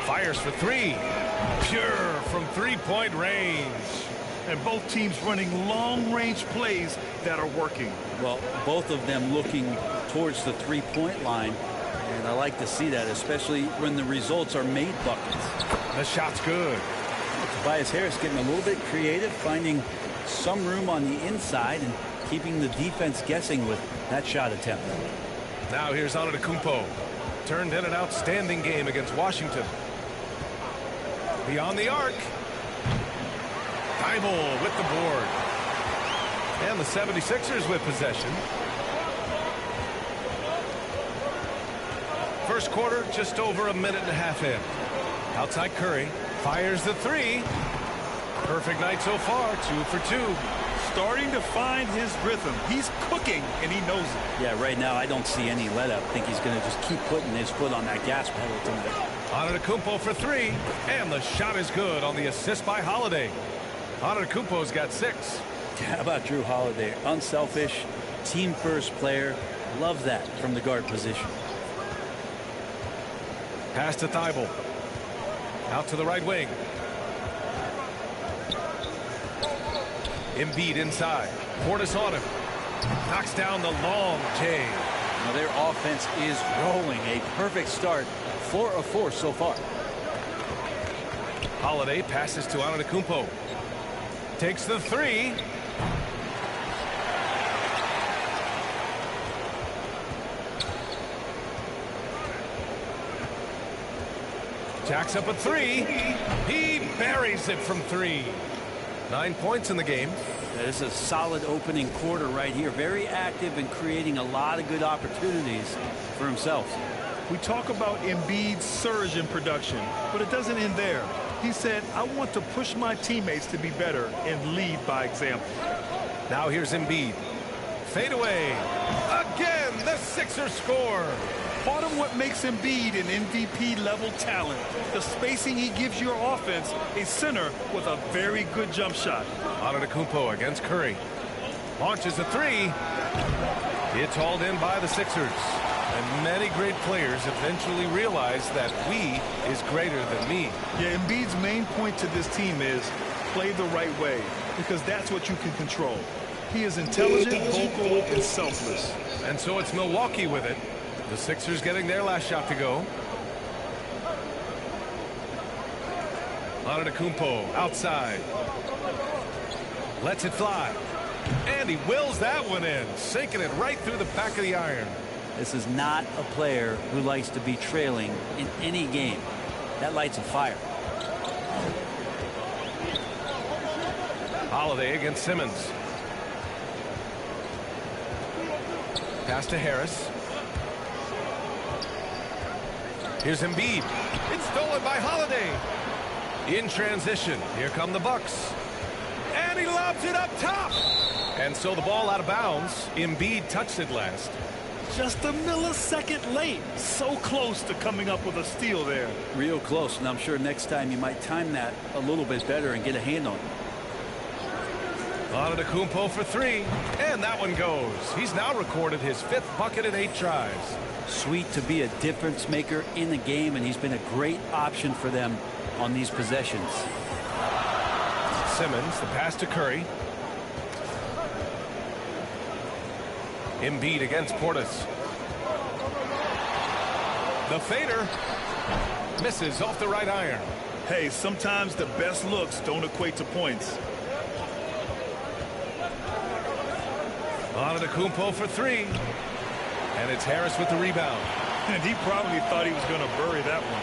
Fires for three. Pure from three-point range. And both teams running long-range plays that are working. Well, both of them looking towards the three-point line. And I like to see that, especially when the results are made buckets. The shot's good. Tobias Harris getting a little bit creative, finding some room on the inside and keeping the defense guessing with that shot attempt. Now here's Antetokounmpo. Turned in an outstanding game against Washington. Beyond the arc. Thibault with the board. And the 76ers with possession. First quarter, just over a minute and a half in. Outside Curry. Fires the three. Perfect night so far. 2 for 2. Starting to find his rhythm. He's cooking, and he knows it. Yeah, right now I don't see any let up. I think he's going to just keep putting his foot on that gas pedal tonight. Antetokounmpo for three. And the shot is good on the assist by Holiday. Antetokounmpo's got 6. How about Jrue Holiday? Unselfish, team-first player. Love that from the guard position. Pass to Thibault. Out to the right wing. Embiid inside. Portis on him. Knocks down the long J. Now their offense is rolling. A perfect start. 4 of 4 so far. Holiday passes to Antetokounmpo. Takes the three. Jacks up a three. He buries it from 3. 9 points in the game. This is a solid opening quarter right here. Very active and creating a lot of good opportunities for himself. We talk about Embiid's surge in production, but it doesn't end there. He said, I want to push my teammates to be better and lead by example. Now here's Embiid. Fade away. Again, the Sixers score. Part of what makes Embiid an MVP-level talent, the spacing he gives your offense, a center with a very good jump shot. Antetokounmpo against Curry. Launches a three. It's hauled in by the Sixers. And many great players eventually realize that we is greater than me. Yeah, Embiid's main point to this team is play the right way, because that's what you can control. He is intelligent, vocal, and selfless. And so it's Milwaukee with it. The Sixers getting their last shot to go. Antetokounmpo outside. Lets it fly. And he wills that one in, sinking it right through the back of the iron. This is not a player who likes to be trailing in any game. That lights a fire. Holiday against Simmons. Pass to Harris. Here's Embiid. It's stolen by Holiday. In transition. Here come the Bucks. And he lobs it up top. And so the ball out of bounds. Embiid touched it last. Just a millisecond late. So close to coming up with a steal there. Real close, and I'm sure next time you might time that a little bit better and get a hand on it. Antetokounmpo for 3, and that one goes. He's now recorded his 5th bucket in 8 tries. Sweet to be a difference maker in the game, and he's been a great option for them on these possessions. Simmons, the pass to Curry. Embiid against Portis. The fader misses off the right iron. Hey, sometimes the best looks don't equate to points. Antetokounmpo for 3. And it's Harris with the rebound. And he probably thought he was going to bury that one.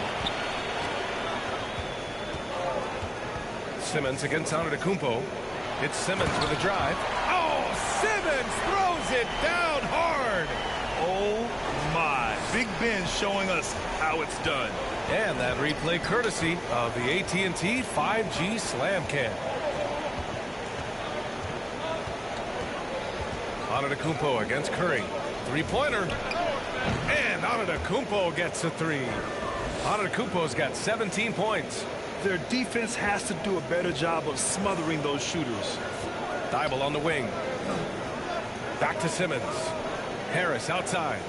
Simmons against Antetokounmpo. It's Simmons with a drive. Oh, Simmons throws it down hard. Oh, my. Big Ben showing us how it's done. And that replay courtesy of the AT&T 5G Slam Cam. Antetokounmpo against Curry. Three-pointer. And Antetokounmpo gets a three. Antetokounmpo's got 17 points. Their defense has to do a better job of smothering those shooters. Thibault on the wing. Back to Simmons. Harris outside.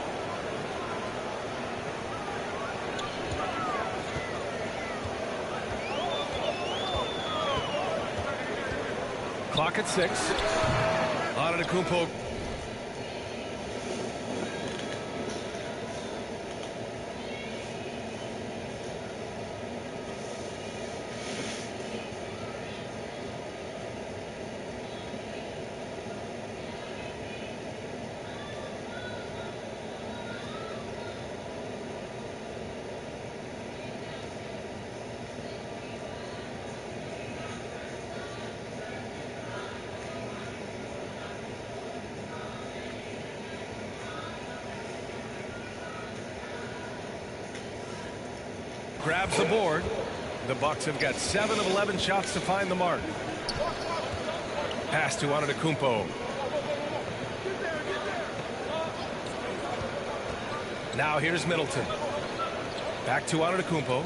Clock at 6. Antetokounmpo. Grabs the board. The Bucks have got 7 of 11 shots to find the mark. Pass to Antetokounmpo. Now here's Middleton. Back to Antetokounmpo.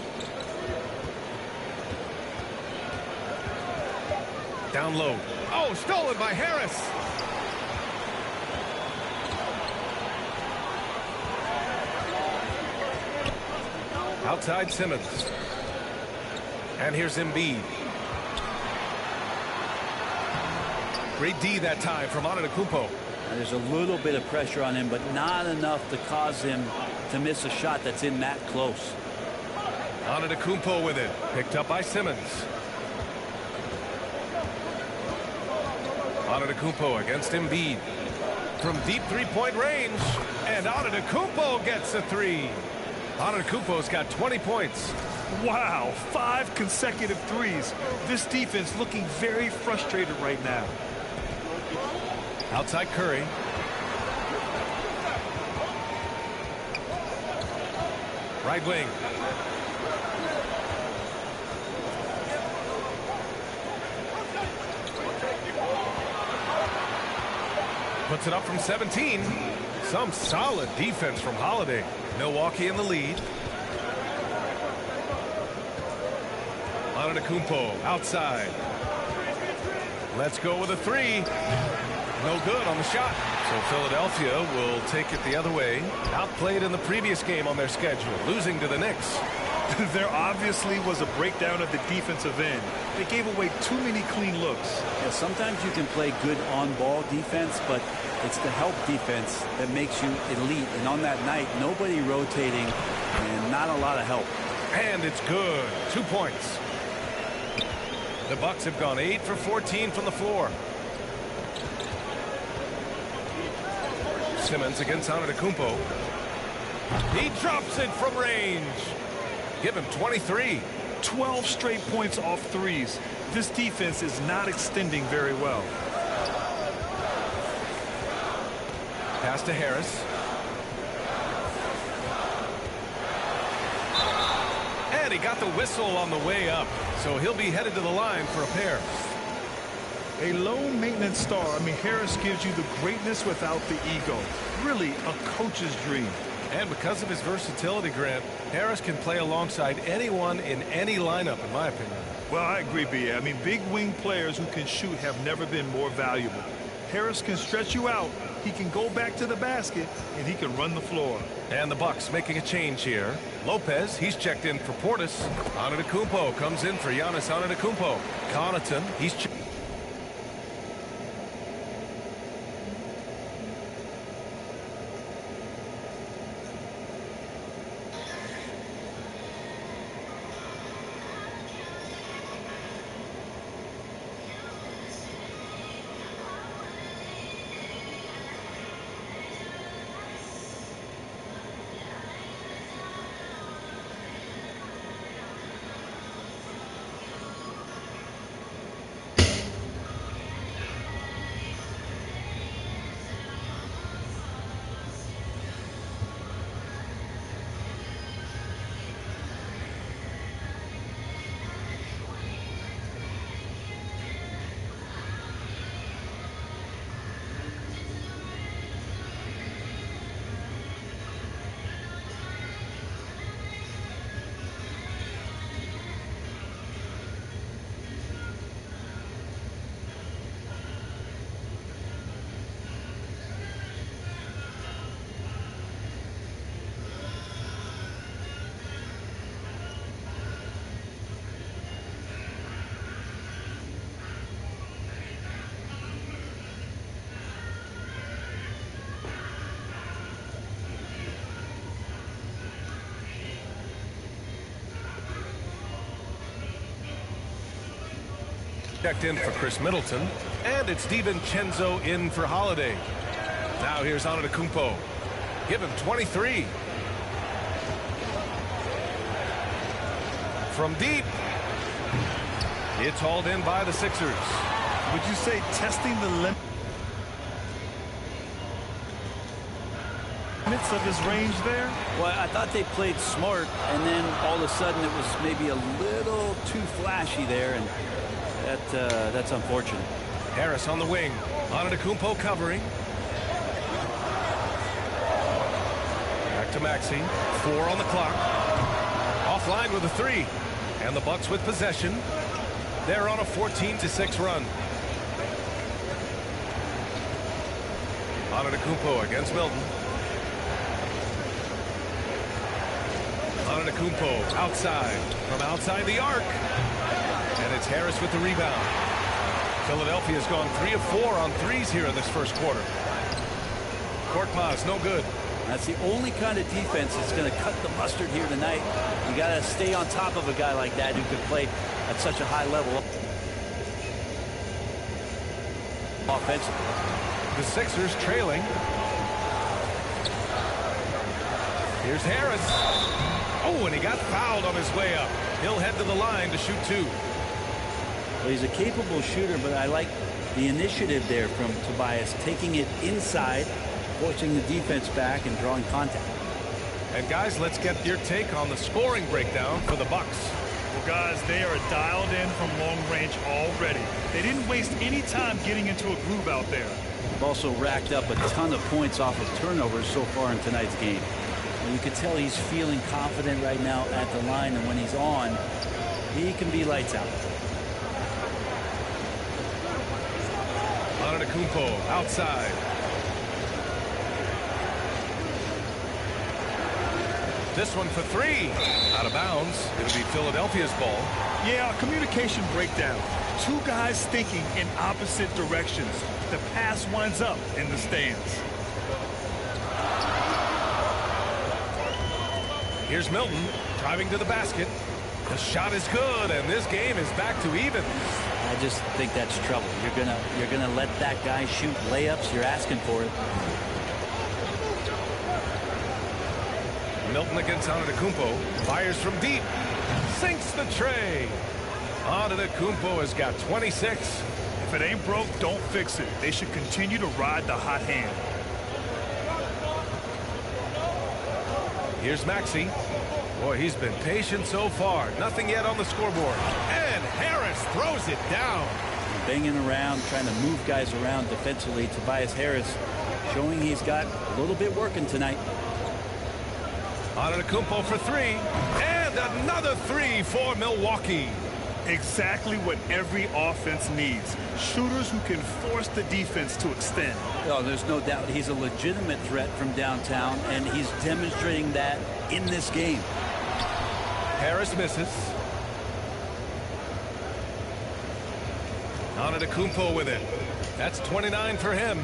Down low. Oh, stolen by Harris. Outside Simmons. And here's Embiid. Great D that time from Antetokounmpo. There's a little bit of pressure on him, but not enough to cause him to miss a shot that's in that close. Antetokounmpo with it. Picked up by Simmons. Antetokounmpo against Embiid. From deep three-point range. And Antetokounmpo gets a three. Antetokounmpo's got 20 points. Wow, 5 consecutive threes. This defense looking very frustrated right now. Outside Curry. Right wing. Puts it up from 17. Some solid defense from Holiday. Milwaukee in the lead. Antetokounmpo outside. Let's go with a three. No good on the shot. So Philadelphia will take it the other way. Outplayed in the previous game on their schedule, losing to the Knicks. There obviously was a breakdown at the defensive end. They gave away too many clean looks. Yeah, sometimes you can play good on-ball defense, but it's the help defense that makes you elite. And on that night, nobody rotating and not a lot of help. And it's good. 2 points. The Bucks have gone 8 for 14 from the floor. Simmons against Antetokounmpo. He drops it from range. Give him 23. 12 straight points off threes. This defense is not extending very well. Pass to Harris. And he got the whistle on the way up. So he'll be headed to the line for a pair. A low maintenance star. I mean, Harris gives you the greatness without the ego. Really a coach's dream. And because of his versatility, Grant, Harris can play alongside anyone in any lineup, in my opinion. Well, I agree, B. I mean, big wing players who can shoot have never been more valuable. Harris can stretch you out. He can go back to the basket, and he can run the floor. And the Bucks making a change here. Lopez, he's checked in for Portis. Antetokounmpo comes in for Giannis Antetokounmpo. Connaughton, he's checked. Checked in for Chris Middleton, and it's DiVincenzo in for Holiday. Now here's Antetokounmpo. Give him 23. From deep. It's hauled in by the Sixers. Would you say testing the limits of his range there? Well, I thought they played smart, and then all of a sudden it was maybe a little too flashy there, and that's unfortunate. Harris on the wing. Antetokounmpo covering. Back to Maxey. 4 on the clock. Offline with a 3. And the Bucks with possession. They're on a 14-6 run. Antetokounmpo against Milton. Antetokounmpo outside. From outside the arc. And it's Harris with the rebound. Philadelphia's gone 3 of 4 on threes here in this first quarter. Korkmaz, no good. That's the only kind of defense that's going to cut the mustard here tonight. You got to stay on top of a guy like that who can play at such a high level offensively. The Sixers trailing. Here's Harris. Oh, and he got fouled on his way up. He'll head to the line to shoot 2. Well, he's a capable shooter, but I like the initiative there from Tobias, taking it inside, forcing the defense back, and drawing contact. And guys, let's get your take on the scoring breakdown for the Bucks. Well, guys, they are dialed in from long range already. They didn't waste any time getting into a groove out there. They've also racked up a ton of points off of turnovers so far in tonight's game. And you can tell he's feeling confident right now at the line, and when he's on, he can be lights out. Antetokounmpo outside. This one for 3. Out of bounds. It'll be Philadelphia's ball. Yeah, communication breakdown. 2 guys thinking in opposite directions. The pass winds up in the stands. Here's Milton driving to the basket. The shot is good, and this game is back to even. I just think that's trouble. You're gonna let that guy shoot layups. You're asking for it. Milton against Antetokounmpo. Fires from deep. Sinks the tray. Antetokounmpo has got 26. If it ain't broke, don't fix it. They should continue to ride the hot hand. Here's Maxey. Boy, he's been patient so far. Nothing yet on the scoreboard. And Harris throws it down. Banging around, trying to move guys around defensively. Tobias Harris showing he's got a little bit working tonight. Antetokounmpo for 3. And another 3 for Milwaukee. Exactly what every offense needs. Shooters who can force the defense to extend. Oh, there's no doubt he's a legitimate threat from downtown, and he's demonstrating that in this game. Harris misses. Antetokounmpo with it. That's 29 for him.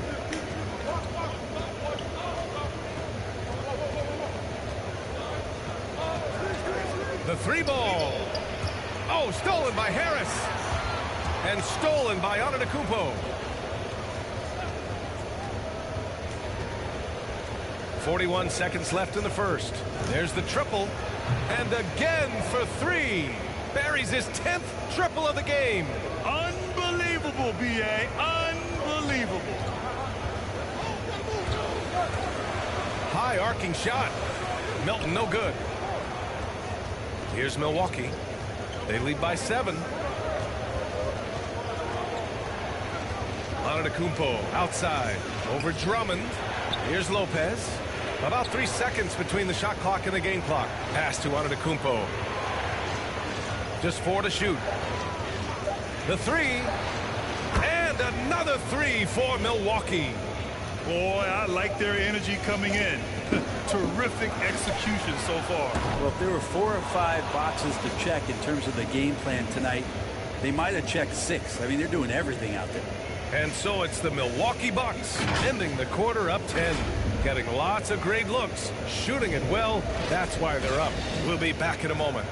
The 3 ball. Oh, stolen by Harris. And stolen by Antetokounmpo. 41 seconds left in the first. There's the triple. And again for 3. Buries his 10th triple of the game. Unbelievable, B.A. Unbelievable. High arcing shot. Milton, no good. Here's Milwaukee. They lead by 7. Antetokounmpo outside. Over Drummond. Here's Lopez. About 3 seconds between the shot clock and the game clock. Pass to Antetokounmpo. Just 4 to shoot. The 3. And another 3 for Milwaukee. Boy, I like their energy coming in. Terrific execution so far. Well, if there were 4 or 5 boxes to check in terms of the game plan tonight, they might have checked 6. I mean, they're doing everything out there. And so it's the Milwaukee Bucks ending the quarter up 10. Getting lots of great looks. Shooting it well. That's why they're up. We'll be back in a moment.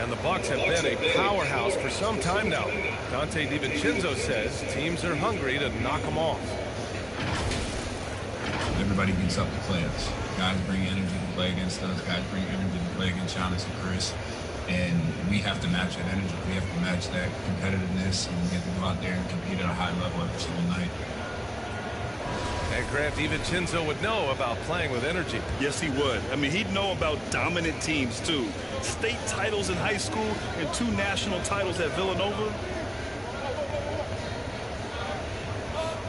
And the Bucks have been a powerhouse for some time now. Dante DiVincenzo says teams are hungry to knock them off. Everybody gets up to play us. Guys bring energy to play against us. Guys bring energy to play against Giannis and Chris. And we have to match that energy. We have to match that competitiveness. And we have to go out there and compete at a high level every single night. And Grant, DiVincenzo would know about playing with energy. Yes, he would. I mean, he'd know about dominant teams, too. State titles in high school and 2 national titles at Villanova.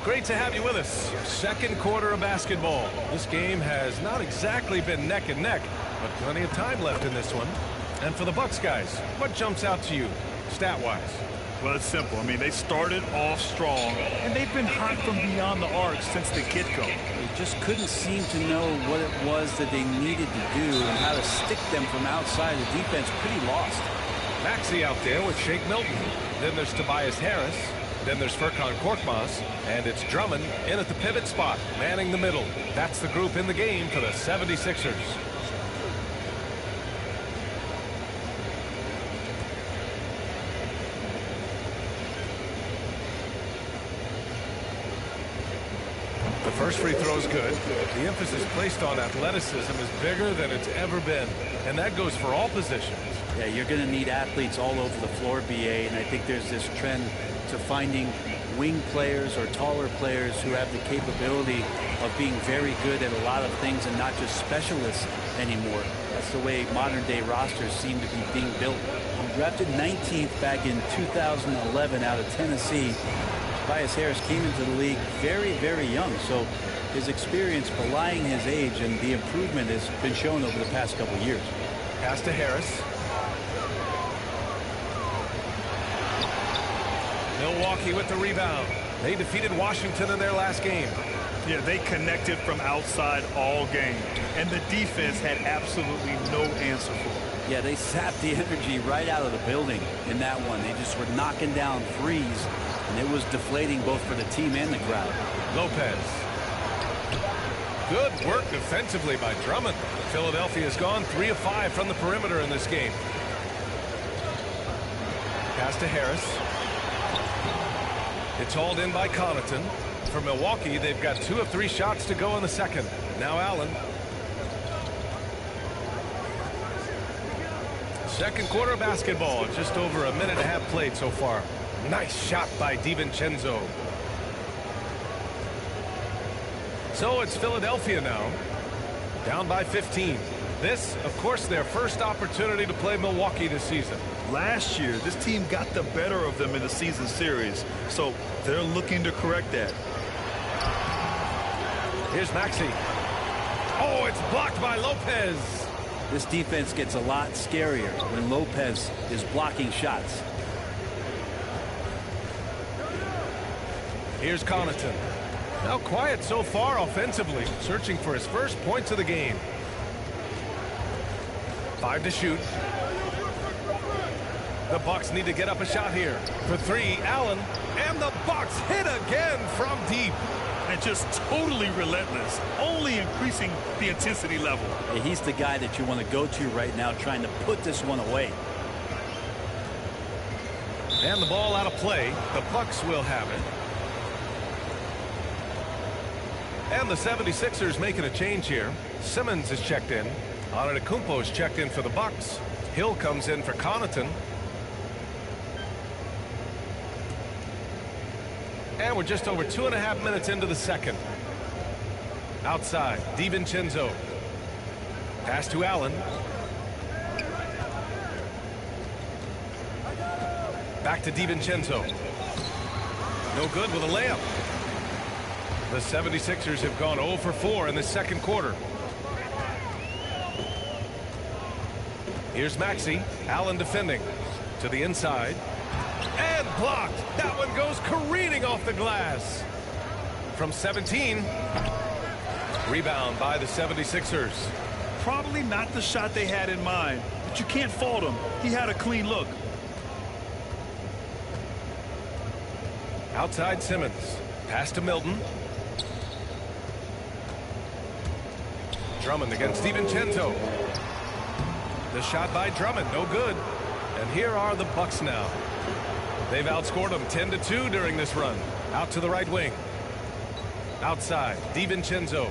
Great to have you with us. Second quarter of basketball. This game has not exactly been neck and neck, but plenty of time left in this one. And for the Bucks guys, what jumps out to you, stat-wise? Well, it's simple. I mean, they started off strong, and they've been hot from beyond the arc since the get-go. They just couldn't seem to know what it was that they needed to do and how to stick them from outside. The defense pretty lost. Maxey out there with Shake Milton. Then there's Tobias Harris. Then there's Furkan Korkmaz. And it's Drummond in at the pivot spot, manning the middle. That's the group in the game for the 76ers. The first free throw is good. The emphasis placed on athleticism is bigger than it's ever been, and that goes for all positions. Yeah, you're going to need athletes all over the floor, BA, and I think there's this trend to finding wing players or taller players who have the capability of being very good at a lot of things and not just specialists anymore. That's the way modern-day rosters seem to be being built. He drafted 19th back in 2011 out of Tennessee. Tobias Harris came into the league very, very young, so his experience belying his age, and the improvement has been shown over the past couple of years. Pass to Harris. Milwaukee with the rebound. They defeated Washington in their last game. Yeah, they connected from outside all game, and the defense had absolutely no answer for it. Yeah, they sapped the energy right out of the building in that one. They just were knocking down threes, and it was deflating both for the team and the crowd. Lopez. Good work defensively by Drummond. Philadelphia's gone 3 of 5 from the perimeter in this game. Pass to Harris. It's hauled in by Connaughton. For Milwaukee, they've got 2 of 3 shots to go in the second. Now Allen. Second quarter of basketball. Just over a minute and a half played so far. Nice shot by DiVincenzo. So it's Philadelphia now. Down by 15. This, of course, their first opportunity to play Milwaukee this season. Last year, this team got the better of them in the season series, so they're looking to correct that. Here's Maxey. Oh, it's blocked by Lopez. This defense gets a lot scarier when Lopez is blocking shots. Here's Connaughton. Now quiet so far offensively, searching for his first points of the game. 5 to shoot. The Bucks need to get up a shot here. For 3, Allen. And the Bucks hit again from deep. And just totally relentless, only increasing the intensity level. Yeah, he's the guy that you want to go to right now, trying to put this one away. And the ball out of play. The Bucks will have it. And the 76ers making a change here. Simmons is checked in. Antetokounmpo is checked in for the Bucks. Hill comes in for Connaughton. And we're just over 2.5 minutes into the second. Outside, DiVincenzo. Pass to Allen. Back to DiVincenzo. No good with a layup. The 76ers have gone 0 for 4 in the second quarter. Here's Maxey. Allen defending. To the inside. And blocked. That one goes careening off the glass. From 17. Rebound by the 76ers. Probably not the shot they had in mind, but you can't fault him. He had a clean look. Outside Simmons. Pass to Milton. Drummond against DiVincenzo. The shot by Drummond, no good. And here are the Bucks now. They've outscored them 10-2 during this run. Out to the right wing. Outside, DiVincenzo.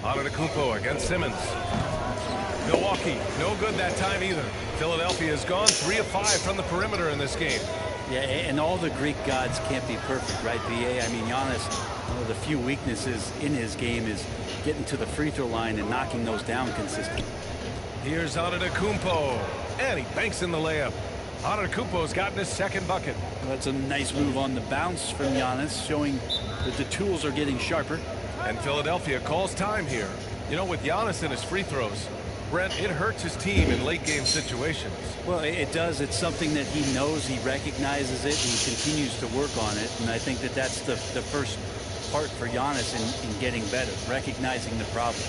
Antetokounmpo against Simmons. Milwaukee, no good that time either. Philadelphia has gone 3 of 5 from the perimeter in this game. Yeah, and all the Greek gods can't be perfect, right, B.A.? I mean, Giannis, one of the few weaknesses in his game is getting to the free throw line and knocking those down consistently. Here's Antetokounmpo, and he banks in the layup. Antetokounmpo's gotten his second bucket. Well, that's a nice move on the bounce from Giannis, showing that the tools are getting sharper. And Philadelphia calls time here. You know, with Giannis and his free throws, Brent, it hurts his team in late-game situations. Well, it does. It's something that he knows. He recognizes it. He continues to work on it. And I think that that's the first part for Giannis in getting better, recognizing the problem.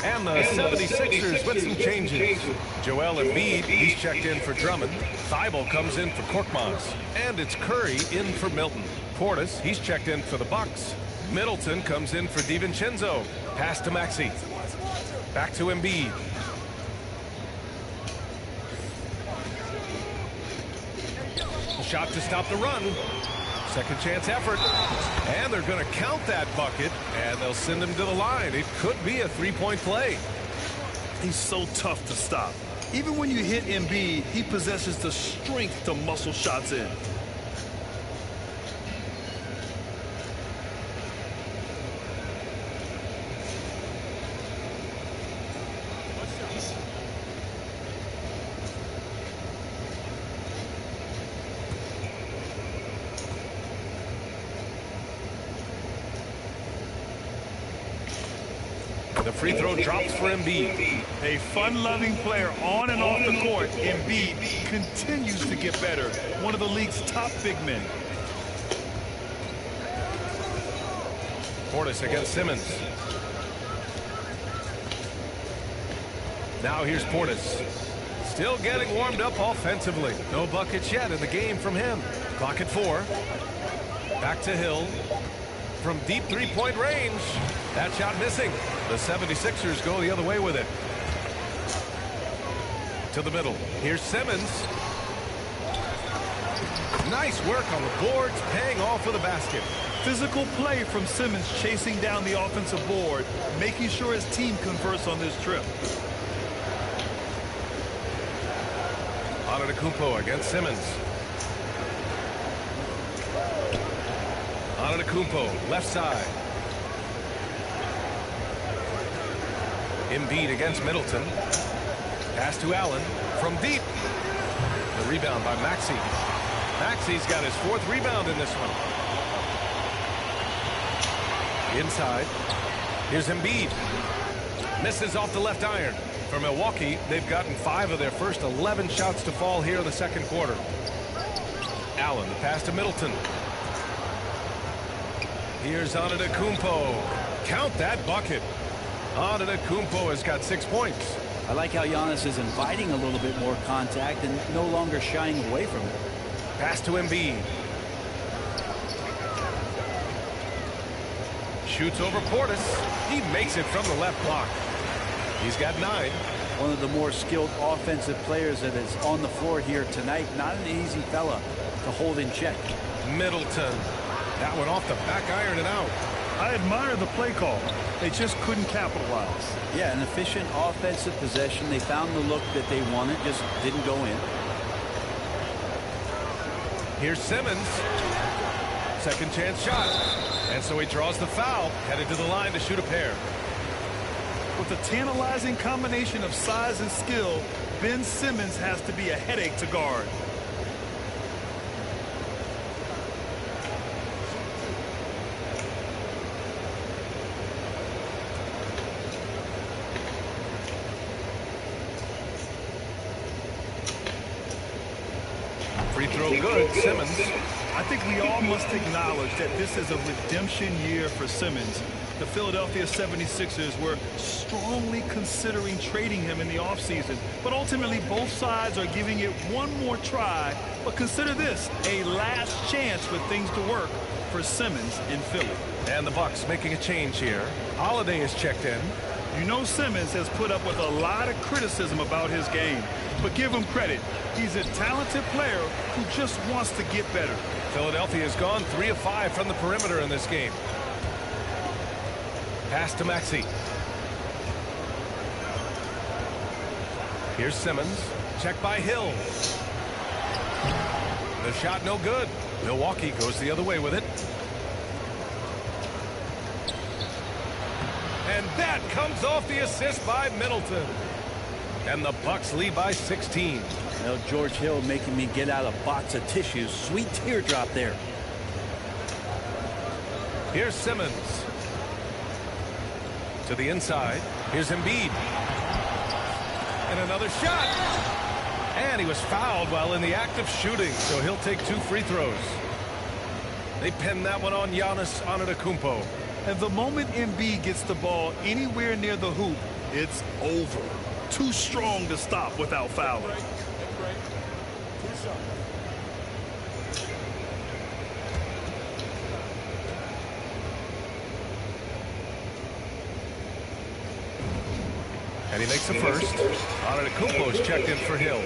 And the 76ers with some changes. Joel Embiid, he's checked in for Drummond. Thibault comes in for Korkmaz. And it's Curry in for Milton. Portis, he's checked in for the Bucks. Middleton comes in for DiVincenzo. Pass to Maxey. Back to Embiid. Shot to stop the run. Second chance effort. And they're going to count that bucket, and they'll send him to the line. It could be a three-point play. He's so tough to stop. Even when you hit Embiid, he possesses the strength to muscle shots in. The free throw drops for Embiid. A fun-loving player on and off the court, Embiid continues to get better. One of the league's top big men. Portis against Simmons. Now here's Portis. Still getting warmed up offensively. No buckets yet in the game from him. Clock at 4. Back to Hill. From deep three-point range. That shot missing. The 76ers go the other way with it. To the middle. Here's Simmons. Nice work on the boards, paying off with a basket. Physical play from Simmons, chasing down the offensive board, making sure his team converts on this trip. Antetokounmpo against Simmons. Antetokounmpo, left side. Embiid against Middleton. Pass to Allen from deep. The rebound by Maxey. Maxey's got his 4th rebound in this one. Inside. Here's Embiid. Misses off the left iron. For Milwaukee, they've gotten 5 of their first 11 shots to fall here in the second quarter. Allen, the pass to Middleton. Here's Antetokounmpo. Count that bucket. Antetokounmpo has got 6 points. I like how Giannis is inviting a little bit more contact and no longer shying away from it. Pass to Embiid. Shoots over Portis. He makes it from the left block. He's got 9. One of the more skilled offensive players that is on the floor here tonight. Not an easy fella to hold in check. Middleton. That one off the back iron and out. I admire the play call. They just couldn't capitalize. Yeah, an efficient offensive possession. They found the look that they wanted, just didn't go in. Here's Simmons. Second chance shot. And so he draws the foul, headed to the line to shoot a pair. With a tantalizing combination of size and skill, Ben Simmons has to be a headache to guard. Free throw good, Simmons. I think we all must acknowledge that this is a redemption year for Simmons. The Philadelphia 76ers were strongly considering trading him in the offseason, but ultimately both sides are giving it one more try. But consider this, a last chance for things to work for Simmons in Philly. And the Bucks making a change here. Holiday is checked in. You know Simmons has put up with a lot of criticism about his game, but give him credit. He's a talented player who just wants to get better. Philadelphia has gone 3 of 5 from the perimeter in this game. Pass to Maxey. Here's Simmons. Check by Hill. The shot no good. Milwaukee goes the other way with it. And that comes off the assist by Middleton. And the Bucks lead by 16. Well, George Hill making me get out a box of tissues. Sweet teardrop there. Here's Simmons. To the inside. Here's Embiid. And another shot. And he was fouled while in the act of shooting, so he'll take 2 free throws. They pinned that one on Giannis Antetokounmpo. And the moment Embiid gets the ball anywhere near the hoop, it's over. Too strong to stop without fouling. And he makes the first. Antetokounmpo is checked in for Hill.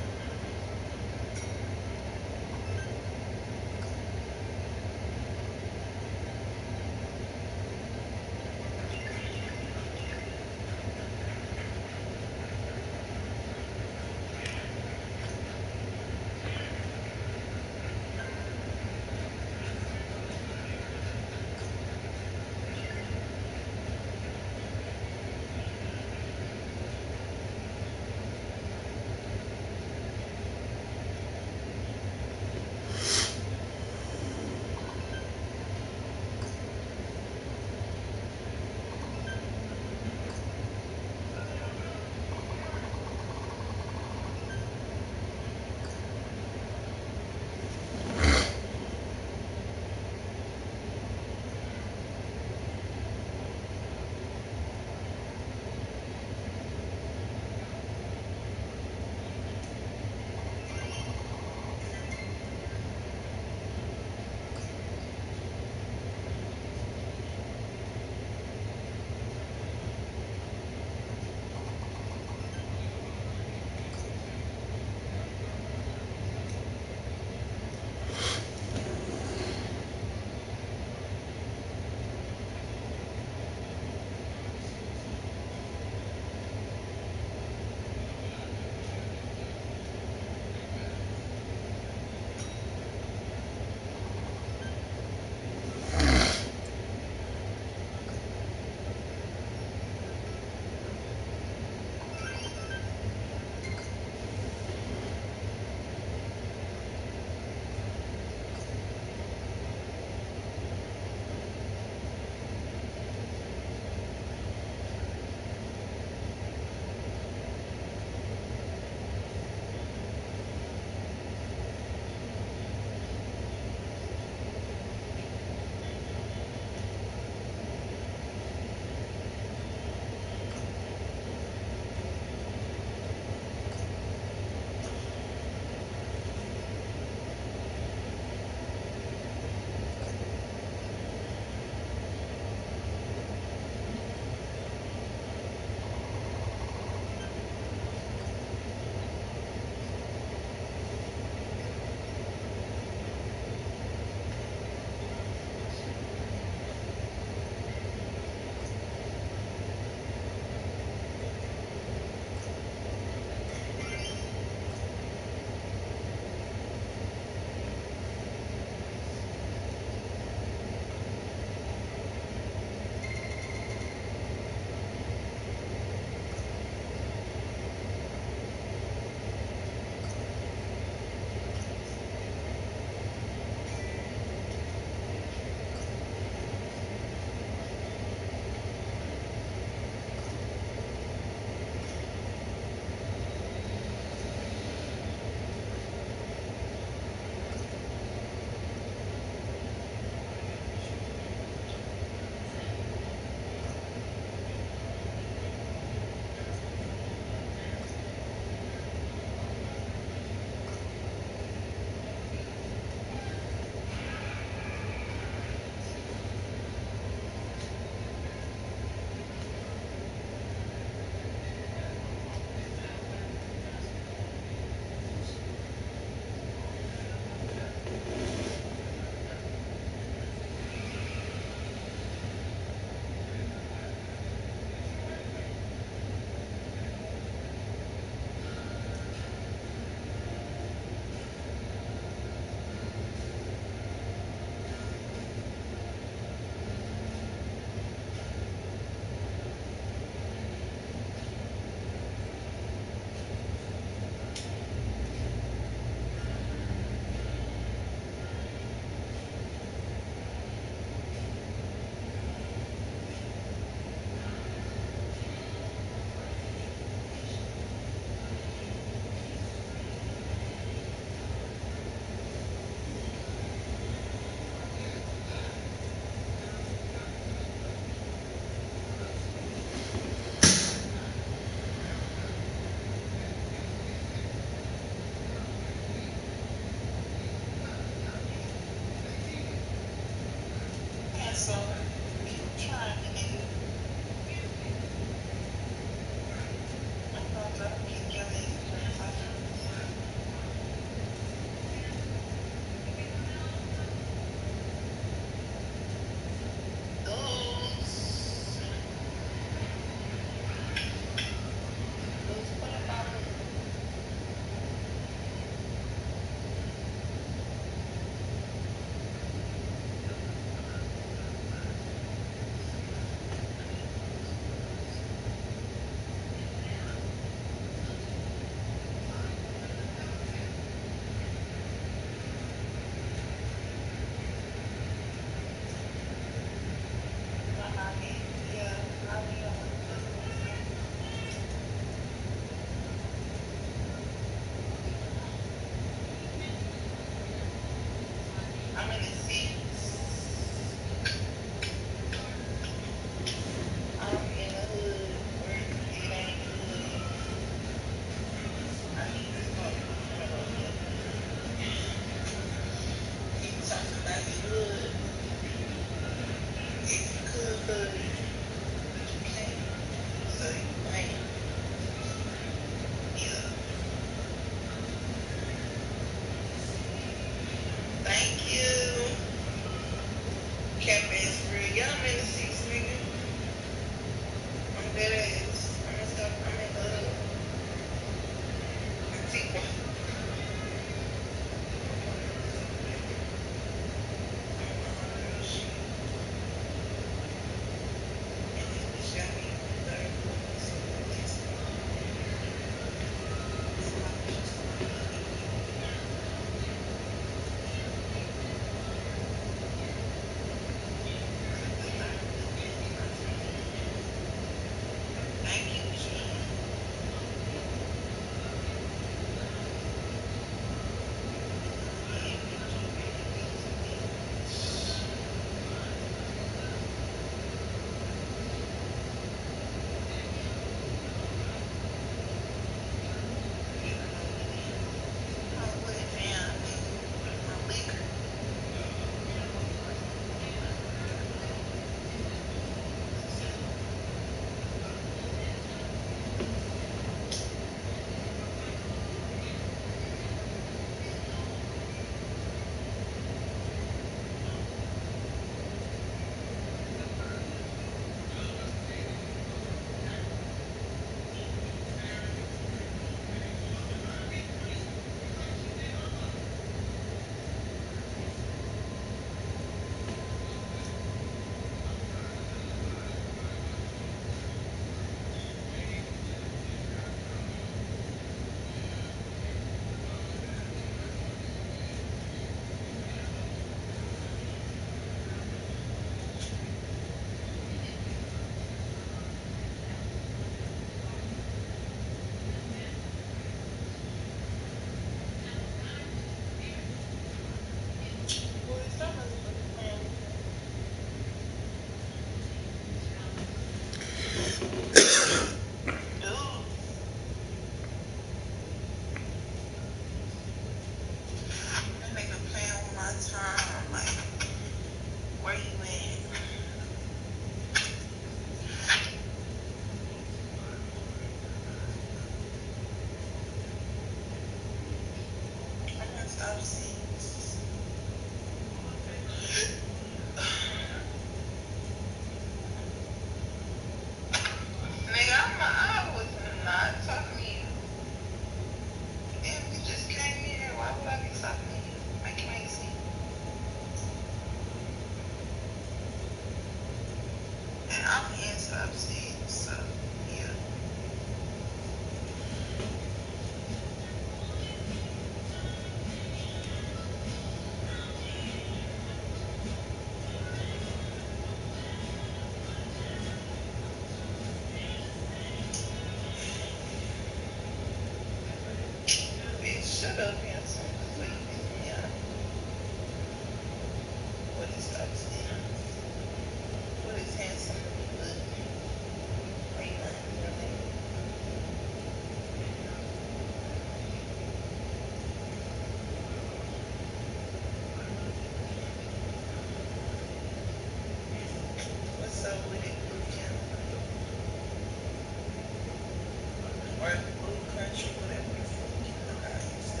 Or Blue Country, whatever the fuck you guys.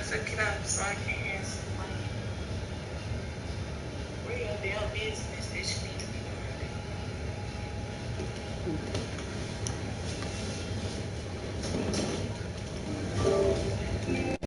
Took it up so I can hear somebody. Real deal business. This should be the